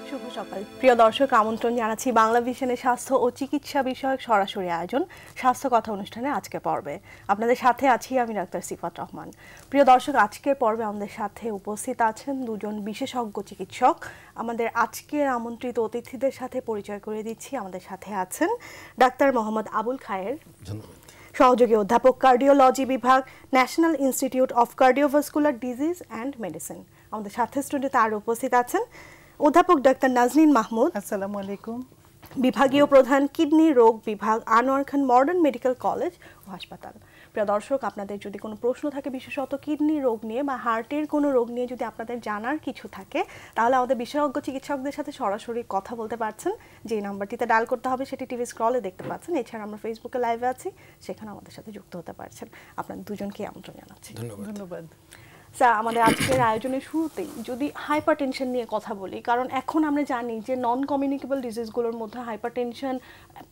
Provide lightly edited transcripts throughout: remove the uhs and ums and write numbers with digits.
শুভ সকাল প্রিয় দর্শক, আমন্ত্রণ জানাচ্ছি বাংলা ভিশনের স্বাস্থ্য ও চিকিৎসা বিষয়ক সরাসরি আয়োজন স্বাস্থ্য কথা অনুষ্ঠানে আজকের পর্বে। আপনাদের সাথে আছি আমি ডাক্তার সিফাত রহমান। প্রিয় দর্শক, আজকের পর্বে আমাদের সাথে উপস্থিত আছেন দুজন বিশেষজ্ঞ চিকিৎসক। আমাদের আজকের আমন্ত্রিত অতিথিদের সাথে পরিচয় করে দিচ্ছি। আমাদের সাথে আছেন ডাক্তার মোহাম্মদ আবুল খায়ের, সহযোগী অধ্যাপক কার্ডিওলজি বিভাগ, national institute of cardiovascular disease and medicine. আমাদের সাথে স্টুডিওতে আরও উপস্থিত আছেন অধ্যাপক ডাক্তার নাজনীন মাহমুদ, আসসালামু আলাইকুম, বিভাগীয় প্রধান কিডনি রোগ বিভাগ, আনোয়ার খান মডার্ন মেডিকেল কলেজ ও হাসপাতাল। প্রিয় দর্শক, আপনাদের যদি কোনো প্রশ্ন থাকে বিশেষত কিডনি রোগ নিয়ে বা হার্টের কোনো রোগ নিয়ে যদি আপনাদের জানার কিছু থাকে, তাহলে আমাদের বিশেষজ্ঞ চিকিৎসকদের সাথে সরাসরি কথা বলতে পারছেন। যে নাম্বারটিতে ডায়াল করতে হবে সেটি টিভি স্ক্রলে দেখতে পাচ্ছেন। এছাড়া আমরা ফেসবুকে লাইভে আছি, সেখানে আমাদের সাথে যুক্ত হতে পারছেন। আপনাদের দুজনকে আমন্ত্রণ জানাচ্ছি। ধন্যবাদ। স্যার, আমাদের আজকের আয়োজনের শুরুতেই যদি হাইপারটেনশন নিয়ে কথা বলি, কারণ এখন আমরা জানি যে নন কমিউনিকেবল ডিজিজগুলোর মধ্যে হাইপারটেনশন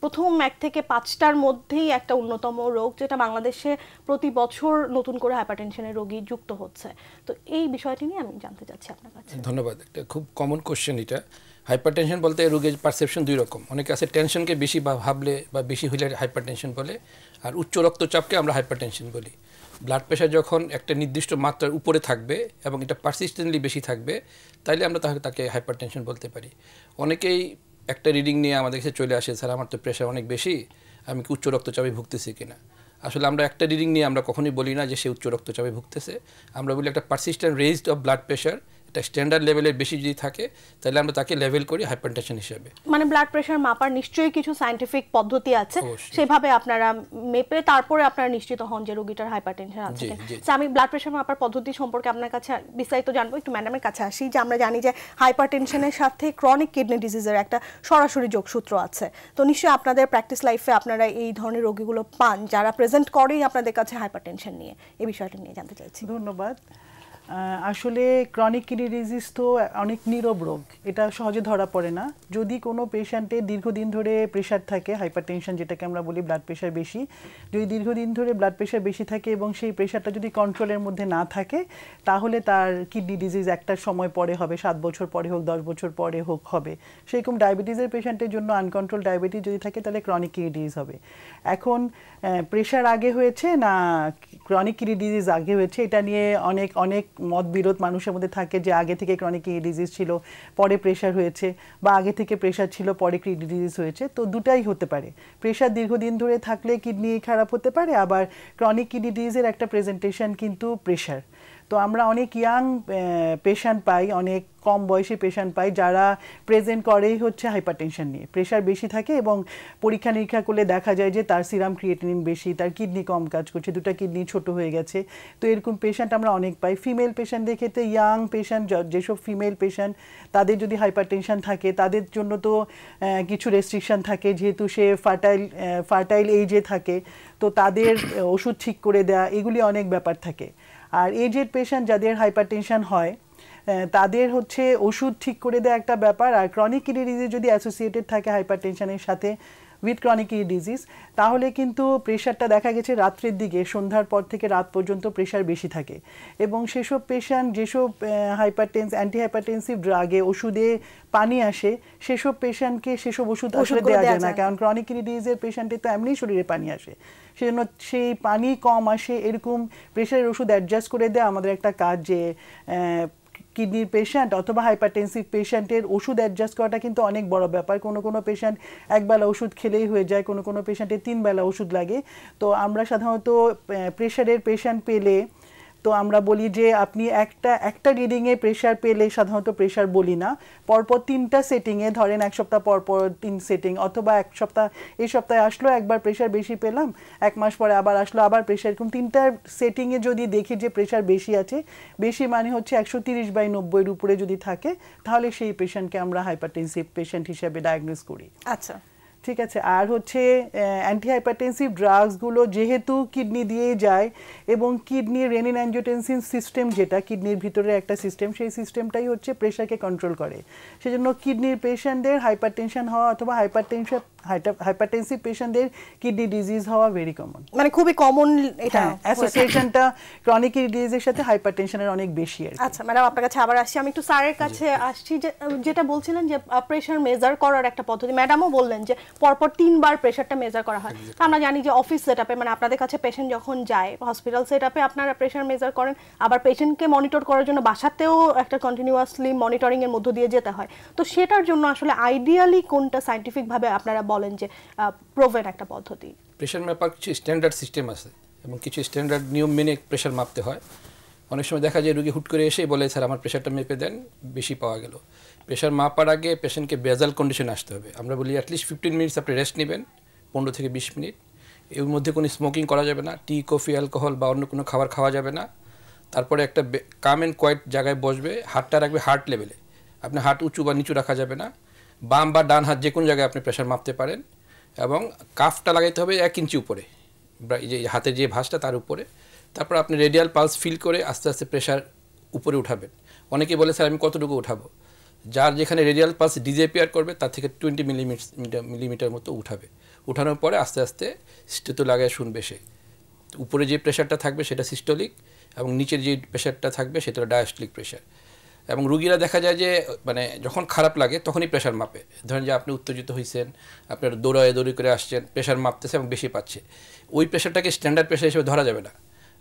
প্রথম 1 থেকে 5টার মধ্যেই একটা অন্যতম রোগ, যেটা বাংলাদেশে প্রতি বছর নতুন করে হাইপারটেনশনের রোগী যুক্ত হচ্ছে। তো এই বিষয়টি নিয়ে আমি জানতে চাচ্ছি আপনার কাছে। ধন্যবাদ। একটা খুব কমন কোশ্চেন এটা। হাইপারটেনশন বলতে রোগের পারসেপশন দুই রকম। অনেকে আছে টেনশনকে বেশি বা ভাবলে বা বেশি হইলে হাইপারটেনশন বলে, আর উচ্চ রক্তচাপকে আমরা হাইপারটেনশন বলি। ব্লাড প্রেশার যখন একটা নির্দিষ্ট মাত্রার উপরে থাকবে এবং এটা পারসিস্টেন্টলি বেশি থাকবে, তাইলে আমরা তাকে হাইপারটেনশন বলতে পারি। অনেকেই একটা রিডিং নিয়ে আমাদের কাছে চলে আসে, স্যার আমার তো প্রেশার অনেক বেশি, আমি কি উচ্চ রক্তচাপে ভুগতেছি কিনা। আসলে আমরা একটা রিডিং নিয়ে আমরা কখনোই বলি না যে সে উচ্চ রক্তচাপে ভুগতেছে। আমরা বলি একটা persistent raised of blood pressure, এটা স্ট্যান্ডার্ড লেভেলের বেশি যদি থাকে তাহলে আমরা তাকে লেভেল করি হাইপারটেনশন হিসেবে। মানে ব্লাড প্রেশার মাপার নিশ্চয়ই কিছু সায়েন্টিফিক পদ্ধতি আছে, সেভাবে আপনারা মেপে তারপরে আপনারা নিশ্চিত হন যে রোগীটার হাইপারটেনশন আছে কিনা। আমি ব্লাড প্রেশার মাপার পদ্ধতি সম্পর্কে আপনার কাছে বিস্তারিত জানবো। একটু ম্যাডামের কাছে আসি। যে আমরা জানি যে হাইপারটেনশনের সাথে ক্রনিক কিডনি ডিজিজের একটা সরাসরি যোগসূত্র আছে। তো নিশ্চয়ই আপনাদের প্র্যাকটিস লাইফে আপনারা এই ধরনের রোগীগুলো পান যারা প্রেজেন্ট করেই আপনাদের কাছে হাইপারটেনশন নিয়ে। এই বিষয়টা নিয়ে জানতে চাইছি। ধন্যবাদ। আসলে ক্রনিক কিডনি ডিজিজ তো অনেক নীরব রোগ, এটা সহজে ধরা পড়ে না। যদি কোনো পেশেন্টের দীর্ঘদিন ধরে প্রেশার থাকে, হাইপারটেনশন যেটাকে আমরা বলি ব্লাড প্রেশার বেশি, যদি দীর্ঘদিন ধরে ব্লাড প্রেশার বেশি থাকে এবং সেই প্রেশারটা যদি কন্ট্রোলের মধ্যে না থাকে, তাহলে তার কিডনি ডিজিজ একটা সময় পরে হবে, 7 বছর পরে হোক, 10 বছর পরে হোক হবে। সেরকম ডায়াবেটিসের পেশেন্টের জন্য আনকন্ট্রোল ডায়াবেটিস যদি থাকে তাহলে ক্রনিক কিডনি ডিজিজ হবে। এখন প্রেশার আগে হয়েছে না ক্রনিক কিডনি ডিজিজ আগে হয়েছে, এটা নিয়ে অনেক মতবিরোধ মানুষের মধ্যে থাকে যে আগে থেকে ক্রনিক কিডনি ডিজিজ ছিল পরে প্রেশার হয়েছে, বা আগে থেকে প্রেশার ছিল পরে কিডনি ডিজিজ হয়েছে। তো দুটাই হতে পারে। প্রেশার দীর্ঘদিন ধরে থাকলে কিডনি খারাপ হতে পারে, আবার ক্রনিক কিডনি ডিজিজের একটা প্রেজেন্টেশন কিন্তু প্রেশার। তো আমরা অনেক ইয়াং পেশেন্ট পাই, অনেক কম বয়সী পেশেন্ট পাই যারা প্রেজেন্ট করেই হচ্ছে হাইপারটেনশন নিয়ে। প্রেশার বেশি থাকে এবং পরীক্ষা নিরীক্ষা করলে দেখা যায় যে তার সিরাম ক্রিয়েটিনিন বেশি, তার কিডনি কম কাজ করছে, দুটো কিডনি ছোট হয়ে গেছে। তো এরকম পেশেন্ট আমরা অনেক পাই। ফিমেল পেশেন্টদের ক্ষেত্রে ইয়াং পেশেন্ট, যেসব ফিমেল পেশেন্ট তাদের যদি হাইপারটেনশন থাকে তাদের জন্য তো কিছু রেস্ট্রিকশন থাকে, যেহেতু সে ফার্টাইল এইজে থাকে, তো তাদের ওষুধ ঠিক করে দেয়া, এগুলি অনেক ব্যাপার থাকে। আর এজেড পেশেন্ট যাদের হাইপারটেনশন হয় তাদের হচ্ছে ওষুধ ঠিক করে দেওয়া একটা ব্যাপার। আর ক্রনিক কিডনি ডিজিজ যদি অ্যাসোসিয়েটেড থাকে হাইপারটেনশনের সাথে উইথ ক্রনিক কিডনি ডিজিজ, তাহলে কিন্তু প্রেশারটা দেখা গেছে রাত্রের দিকে, সন্ধ্যার পর থেকে রাত পর্যন্ত প্রেশার বেশি থাকে। এবং সেসব পেশেন্ট যেসব অ্যান্টি হাইপারটেনসিভ ড্রাগে ওষুধে পানি আসে, সেসব পেশেন্টকে সেসব ওষুধ আসলে দেওয়া যায় না, কারণ ক্রনিক কিডনি ডিজিজের পেশেন্টের তো এমনি শরীরে পানি আসে, সেজন্য সেই পানি কম আসে। এরকম প্রেশারের ওষুধ অ্যাডজাস্ট করে দেওয়া আমাদের একটা কাজ। যে কিডনির পেশেন্ট অথবা হাইপারটেনসিভ পেশেন্টের ওষুধ অ্যাডজাস্ট করাটা কিন্তু অনেক বড় ব্যাপার। কোনো পেশেন্ট একবেলা ওষুধ খেলেই হয়ে যায়, কোনো পেশেন্টের 3 বেলা ওষুধ লাগে। তো আমরা সাধারণত প্রেশারের পেশেন্ট পেলে তো আমরা বলি যে আপনি একটা রিডিংয়ে প্রেশার পেলে সাধারণত প্রেশার বলি না, পরপর 3টা সেটিংয়ে, ধরেন 1 সপ্তাহ পরপর 3 সেটিং, অথবা এই সপ্তাহে আসলো একবার প্রেশার বেশি পেলাম, 1 মাস পরে আবার আসলো আবার প্রেশার, এরকম 3টা সেটিংয়ে যদি দেখি যে প্রেশার বেশি আছে, বেশি মানে হচ্ছে 130/90 উপরে যদি থাকে, তাহলে সেই পেশেন্টকে আমরা হাইপারটেনসিভ পেশেন্ট হিসেবে ডায়াগনোজ করি। আচ্ছা, ঠিক আছে। আর হচ্ছে অ্যান্টি হাইপারটেনসিভ ড্রাগসগুলো যেহেতু কিডনি দিয়ে যায় এবং কিডনির রেনিন অ্যাঞ্জিওটেনসিন সিস্টেম, যেটা কিডনির ভিতরে একটা সিস্টেম, সেই সিস্টেমটাই হচ্ছে প্রেশারকে কন্ট্রোল করে। সেজন্য কিডনির পেশেন্টদের হাইপারটেনশন হওয়া অথবা হাইপারটেনসিভ পেশেন্টদের কিডনি ডিজিজ হওয়া ভেরি কমন, মানে খুবই কমন এটা অ্যাসোসিয়েশনটা ক্রনিক কিডনি ডিজিজের সাথে হাইপারটেনশনের অনেক বেশি আর কি। আচ্ছা ম্যাডাম, আপনার কাছে আবার আসছি, আমি একটু স্যারের কাছে আসছি। যেটা বলছিলেন যে প্রেশার মেজার করার একটা পদ্ধতি, ম্যাডামও বললেন যে পরপর 3 বার প্রেশারটা মেজার করা হয়। আমরা জানি যে অফিস সেটআপে, মানে আপনাদের কাছে পেশেন্ট যখন যায় হসপিটাল সেটআপে, আপনারা প্রেশার মেজার করেন, আবার পেশেন্টকে মনিটর করার জন্য বাসাতেও একটা কন্টিনিউয়াসলি মনিটরিং এর মধ্য দিয়ে যেতে হয়। তো সেটার জন্য আসলে আইডিয়ালি কোনটা সায়েন্টিফিক ভাবে আপনারা বলেন যে প্রুভেন একটা পদ্ধতি? প্রেশার মাপার কিছু স্ট্যান্ডার্ড সিস্টেম আছে এবং কিছু স্ট্যান্ডার্ড নিয়ম মেনে প্রেশার মাপতে হয়। অনেক সময় দেখা যায় রোগী হুট করে এসে বলে স্যার আমার প্রেশারটা মেপে দেন, বেশি পাওয়া গেল। প্রেশার মাপার আগে পেশেন্টকে বেজাল কন্ডিশনে আসতে হবে। আমরা বলি অ্যাটলিস্ট 15 মিনিটস আপনি রেস্ট নেবেন, 15 থেকে 20 মিনিট। এর মধ্যে কোনো স্মোকিং করা যাবে না, টি, কফি, অ্যালকোহল বা অন্য কোনো খাবার খাওয়া যাবে না। তারপরে একটা কাম অ্যান্ড কোয়াইট জায়গায় বসবে, হাতটা রাখবে হার্ট লেভেলে, আপনি হাত উঁচু বা নিচু রাখা যাবে না। বাম বা ডান হাত যে কোনো জায়গায় আপনি প্রেশার মাপতে পারেন এবং কাফটা লাগাইতে হবে 1 ইঞ্চি উপরে, যে হাতের যে ভাঁজটা তার উপরে। তারপর আপনি রেডিয়াল পালস ফিল করে আস্তে আস্তে প্রেশার উপরে উঠাবেন। অনেকে বলে স্যার আমি কতটুকু উঠাবো? যার যেখানে রেডিয়াল পালস ডিজেপিয়ার করবে তার থেকে 20 মিলিমিটার মতো উঠাবে। উঠানোর পরে আস্তে আস্তে স্টেথো লাগায় শুনবে সে। উপরে যে প্রেশারটা থাকবে সেটা সিস্টোলিক এবং নিচের যে প্রেশারটা থাকবে সেটা ডায়াস্টোলিক প্রেশার। এবং রুগীরা দেখা যায় যে মানে যখন খারাপ লাগে তখনই প্রেশার মাপে। ধরেন যে আপনি উত্তেজিত হয়েছেন, আপনার দৌড়ি করে আসছেন, প্রেশার মাপতেছে এবং বেশি পাচ্ছে, ওই প্রেশারটাকে স্ট্যান্ডার্ড প্রেশার হিসেবে ধরা যাবে না।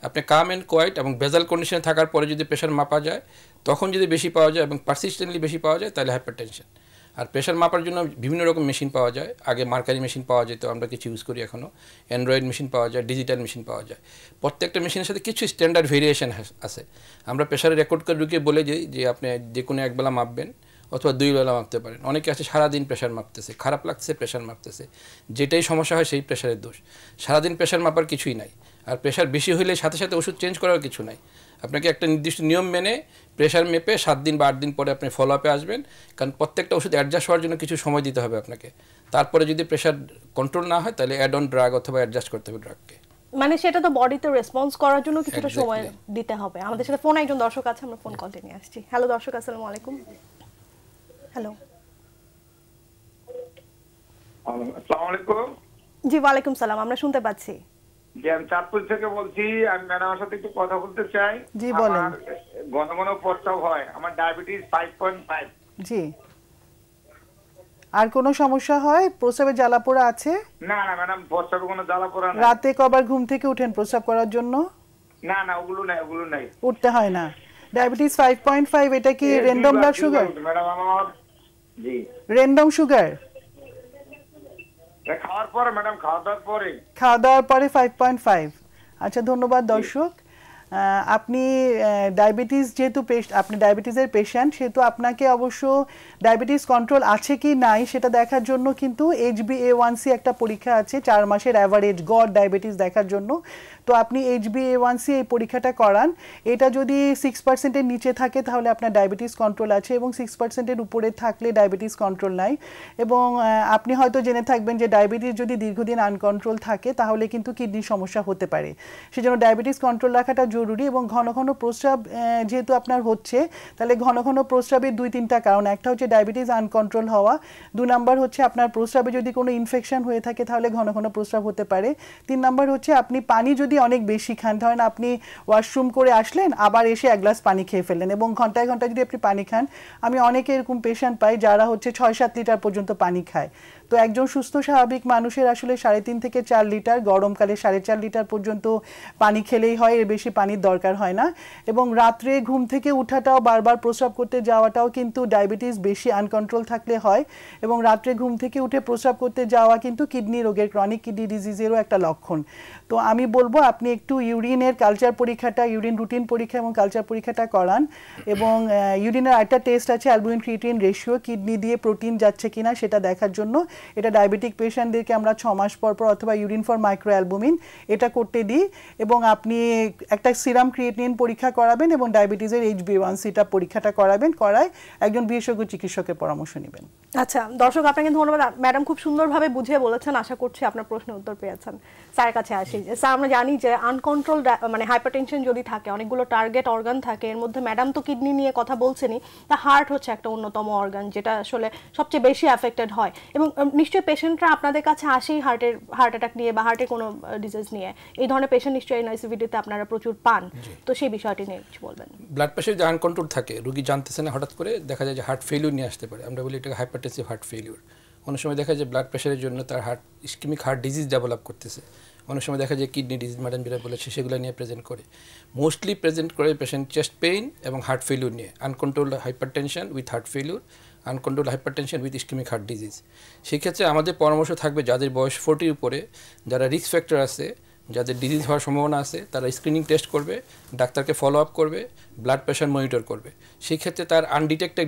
আপনি কাম অ্যান্ড কোয়াইট এবং বেজাল কন্ডিশনে থাকার পরে যদি প্রেশার মাপা যায়, তখন যদি বেশি পাওয়া যায় এবং পারসিস্টেন্টলি বেশি পাওয়া যায় তাহলে হাইপারটেনশন। আর প্রেশার মাপার জন্য বিভিন্ন রকম মেশিন পাওয়া যায়। আগে মার্কারি মেশিন পাওয়া যেত, আমরা কিছু ইউজ করি এখনও। অ্যান্ড্রয়েড মেশিন পাওয়া যায়, ডিজিটাল মেশিন পাওয়া যায়। প্রত্যেকটা মেশিনের সাথে কিছু স্ট্যান্ডার্ড ভেরিয়েশন আছে। আমরা প্রেশারে রেকর্ড করে ঢুকে বলে দিই যে আপনি যে কোনো একবেলা মাপবেন অথবা 2 বেলা মাপতে পারেন। অনেকে আছে সারাদিন প্রেশার মাপতেছে, খারাপ লাগছে প্রেশার মাপতেছে, যেটাই সমস্যা হয় সেই প্রেশারের দোষ। সারাদিন প্রেশার মাপার কিছুই নাই। আর প্রেশার বেশি হলে সাথে সাথে ওষুধ চেঞ্জ করার কিছু নাই। আপনাকে একটা নির্দিষ্ট নিয়ম মেনে প্রেশার মেপে 7 দিন বা 8 দিন পরে আপনি ফলো আপে আসবেন, কারণ প্রত্যেকটা ওষুধ অ্যাডজাস্ট হওয়ার জন্য কিছু সময় দিতে হবে আপনাকে। তারপরে যদি প্রেশার কন্ট্রোল না হয় তাহলে অ্যাড অন ড্রাগ অথবা অ্যাডজাস্ট করতে হবে ড্রাগকে। মানে সেটা তো বডিতে রেসপন্স করার জন্য কিছুটা সময় দিতে হবে। আমাদের সাথে ফোন একজন দর্শক আছে, আমরা ফোন কল নিয়ে আসছি। হ্যালো দর্শক, আসসালামু আলাইকুম। হ্যালো, আসসালামু আলাইকুম। জি ওয়ালাইকুম সালাম, আমরা শুনতে পাচ্ছি। জি, আমি চাঁদপুর থেকে বলছি। আমি ম্যাডামের সাথে একটু কথা বলতে চাই। জি বলেন। আমার ঘন ঘন প্রস্রাব হয়, আমার ডায়াবেটিস 5.5। জি, আর কোনো সমস্যা হয়? প্রস্রাবে জ্বালাপোড়া আছে? না না ম্যাডাম, প্রস্রাবে কোনো জ্বালাপোড়া নাই। রাতে কবার ঘুম থেকে উঠেন প্রস্রাব করার জন্য? না না, ওগুলো নাই। উঠতে হয় না। ডায়াবেটিস 5.5 এটা কি র্যান্ডম ব্লাড সুগার? ম্যাডাম আমার জি র্যান্ডম সুগার খাওয়ার পরে ম্যাডাম, খাওয়া দাওয়ার পরে 5.5। আচ্ছা, ধন্যবাদ দর্শক। আপনি ডায়াবেটিস যেহেতু আপনি ডায়াবেটিসের পেশেন্ট, সেহেতু আপনাকে অবশ্য ডায়াবেটিস কন্ট্রোল আছে কি নাই সেটা দেখার জন্য কিন্তু HbA1c একটা পরীক্ষা আছে, 4 মাসের অ্যাভারেজ গড় ডায়াবেটিস দেখার জন্য। তো আপনি HbA1c এই পরীক্ষাটা করান। এটা যদি 6%-এর নিচে থাকে তাহলে আপনার ডায়াবেটিস কন্ট্রোল আছে, এবং 6%-এর উপরে থাকলে ডায়াবেটিস কন্ট্রোল নাই। এবং আপনি হয়তো জেনে থাকবেন যে ডায়াবেটিস যদি দীর্ঘদিন আনকন্ট্রোল থাকে তাহলে কিন্তু কিডনির সমস্যা হতে পারে। সেজন্য ডায়াবেটিস কন্ট্রোল রাখাটা জরুরি। এবং ঘন ঘন প্রস্রাব যেহেতু আপনার হচ্ছে, তাহলে ঘন ঘন প্রস্রাবের 2-3টা কারণ। একটা হচ্ছে ডায়াবেটিস আনকন্ট্রোল হওয়া, 2 নাম্বার হচ্ছে আপনার প্রস্রাবে যদি কোনো ইনফেকশন হয়ে থাকে তাহলে ঘন ঘন প্রস্রাব হতে পারে, 3 নাম্বার হচ্ছে আপনি পানি যদি অনেক বেশি খান। ধরেন আপনি ওয়াশরুম করে আসলেন, আবার এসে 1 গ্লাস পানি খেয়ে ফেললেন, এবং ঘন্টায় ঘন্টায় যদি আপনি পানি খান, আমি অনেকে এরকম পেশেন্ট পাই যারা হচ্ছে 6-7 লিটার পর্যন্ত পানি খায়। তো একজন সুস্থ স্বাভাবিক মানুষের আসলে 3.5 থেকে 4 লিটার, গরমকালে 4.5 লিটার পর্যন্ত পানি খেলেই হয়, এর বেশি পানির দরকার হয় না। এবং রাত্রে ঘুম থেকে উঠাটাও, বারবার প্রস্রাব করতে যাওয়াটাও কিন্তু ডায়াবেটিস বেশি আনকন্ট্রোল থাকলে হয়। এবং রাত্রে ঘুম থেকে উঠে প্রস্রাব করতে যাওয়া কিন্তু কিডনি রোগের, ক্রনিক কিডনি ডিজিজেরও একটা লক্ষণ। তো আমি বলবো আপনি একটু ইউরিনের কালচার পরীক্ষাটা, ইউরিন রুটিন পরীক্ষা এবং কালচার পরীক্ষাটা করান। এবং ইউরিনের একটা টেস্ট আছে অ্যালবুমিন ক্রিয়েটিনিন রেশিও, কিডনি দিয়ে প্রোটিন যাচ্ছে কিনা সেটা দেখার জন্য। এটা ডায়াবেটিক পেশেন্টদেরকে আমরা 6 মাস পর পর অথবা ইউরিন ফর মাইক্রো অ্যালবুমিন এটা করতে দিই। এবং আপনি একটা সিরাম ক্রিয়েটিনিন পরীক্ষা করাবেন এবং ডায়াবেটিসের HbA1c-টা পরীক্ষাটা করাবেন, করায় একজন বিশেষজ্ঞ চিকিৎসকের পরামর্শ নেবেন। আচ্ছা দর্শক, আপনাকে ধন্যবাদ। ম্যাডাম খুব সুন্দরভাবে বুঝিয়ে বলেছেন, আশা করছি আপনার প্রশ্নের উত্তর পেয়েছেন। স্যারের কাছে আসি। স্যার, আমরা জানি যে আনকন্ট্রোল মানে হাইপারটেনশন যদি থাকে, অনেকগুলো টার্গেট অর্গান থাকে, এর মধ্যে ম্যাডাম তো কিডনি নিয়ে কথা বলছেনই, তা হার্ট হচ্ছে একটা অন্যতম অর্গান যেটা আসলে সবচেয়ে বেশি অ্যাফেক্টেড হয়। এবং নিশ্চয়ই পেশেন্টরা আপনাদের কাছে আসেই হার্ট অ্যাটাক নিয়ে বা হার্টের কোনো ডিজিজ নিয়ে, এই ধরনের পেশেন্ট নিশ্চয়ই এনআইসিভিডিতে আপনারা প্রচুর পান, তো সেই বিষয়টি নিয়ে কিছু বলবেন। ব্লাড প্রেশার যে আনকন্ট্রোল থাকে, রোগী জানতেছে না, হঠাৎ করে দেখা যায় যে হার্ট ফেলিউর নিয়ে আসতে পারে। আমরা বলি এটাকে হাইপারটেনসিভ হার্ট ফেলিউর। অনেক সময় দেখা যায় ব্লাড প্রেশারের জন্য তার ইসকেমিক হার্ট ডিজিজ ডেভেলপ করতেছে। অনেক সময় দেখা যায় কিডনি ডিজিজ, ম্যাডাম যেটা বলেছে সেগুলো নিয়ে প্রেজেন্ট করে। মোস্টলি প্রেজেন্ট করে পেশেন্ট চেস্ট পেইন এবং হার্ট ফেলিউর নিয়ে, uncontrolled hypertension with heart failure, uncontrolled hypertension with ischaemic heart disease. সেক্ষেত্রে আমাদের পরামর্শ থাকবে যাদের বয়স 40 উপরে, যারা রিস্ক ফ্যাক্টর আছে, যাদের ডিজিজ হওয়ার সম্ভাবনা আছে, তারা স্ক্রিনিং টেস্ট করবে, ডাক্তারকে ফলো আপ করবে, ব্লাড প্রেশার মনিটর করবে। সেই ক্ষেত্রে তার আনডিটেক্টেড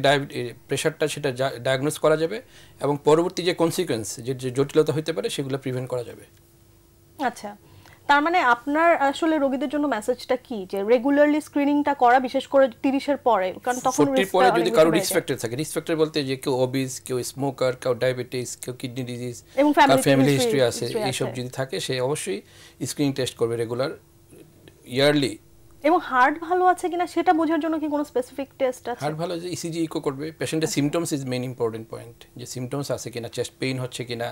প্রেশারটা সেটা ডায়াগনোস করা যাবে এবং পরবর্তী যে কনসিকুয়েন্স, যে জটিলতা হতে পারে সেগুলো প্রিভেন্ট করা যাবে। আচ্ছা, তার মানে আপনার আসলে রোগীদের জন্য মেসেজটা কি, যে রেগুলারলি স্ক্রিনিংটা করা, বিশেষ করে 30-এর পরে, কারণ তখন 40 পরে যদি কারো রিস্ক ফ্যাক্টর থাকে, রিস্ক ফ্যাক্টর বলতে যে কেউ ওবিস, কেউ স্মোকার, কেউ ডায়াবেটিস, কেউ কিডনি ডিজিজ, এবং ফ্যামিলি হিস্ট্রি আছে, এইসব যদি থাকে সে অবশ্যই স্ক্রিনিং টেস্ট করবে রেগুলার, ইয়ারলি। এবং হার্ট ভালো আছে কিনা সেটা বোঝার জন্য কি কোনো স্পেসিফিক টেস্ট আছে? হার্ট ভালো যে ইসিজি ইকো করবে, পেশেন্টের symptoms is main important point, যে সিমটমস আছে কিনা, চেস্ট পেইন হচ্ছে কিনা,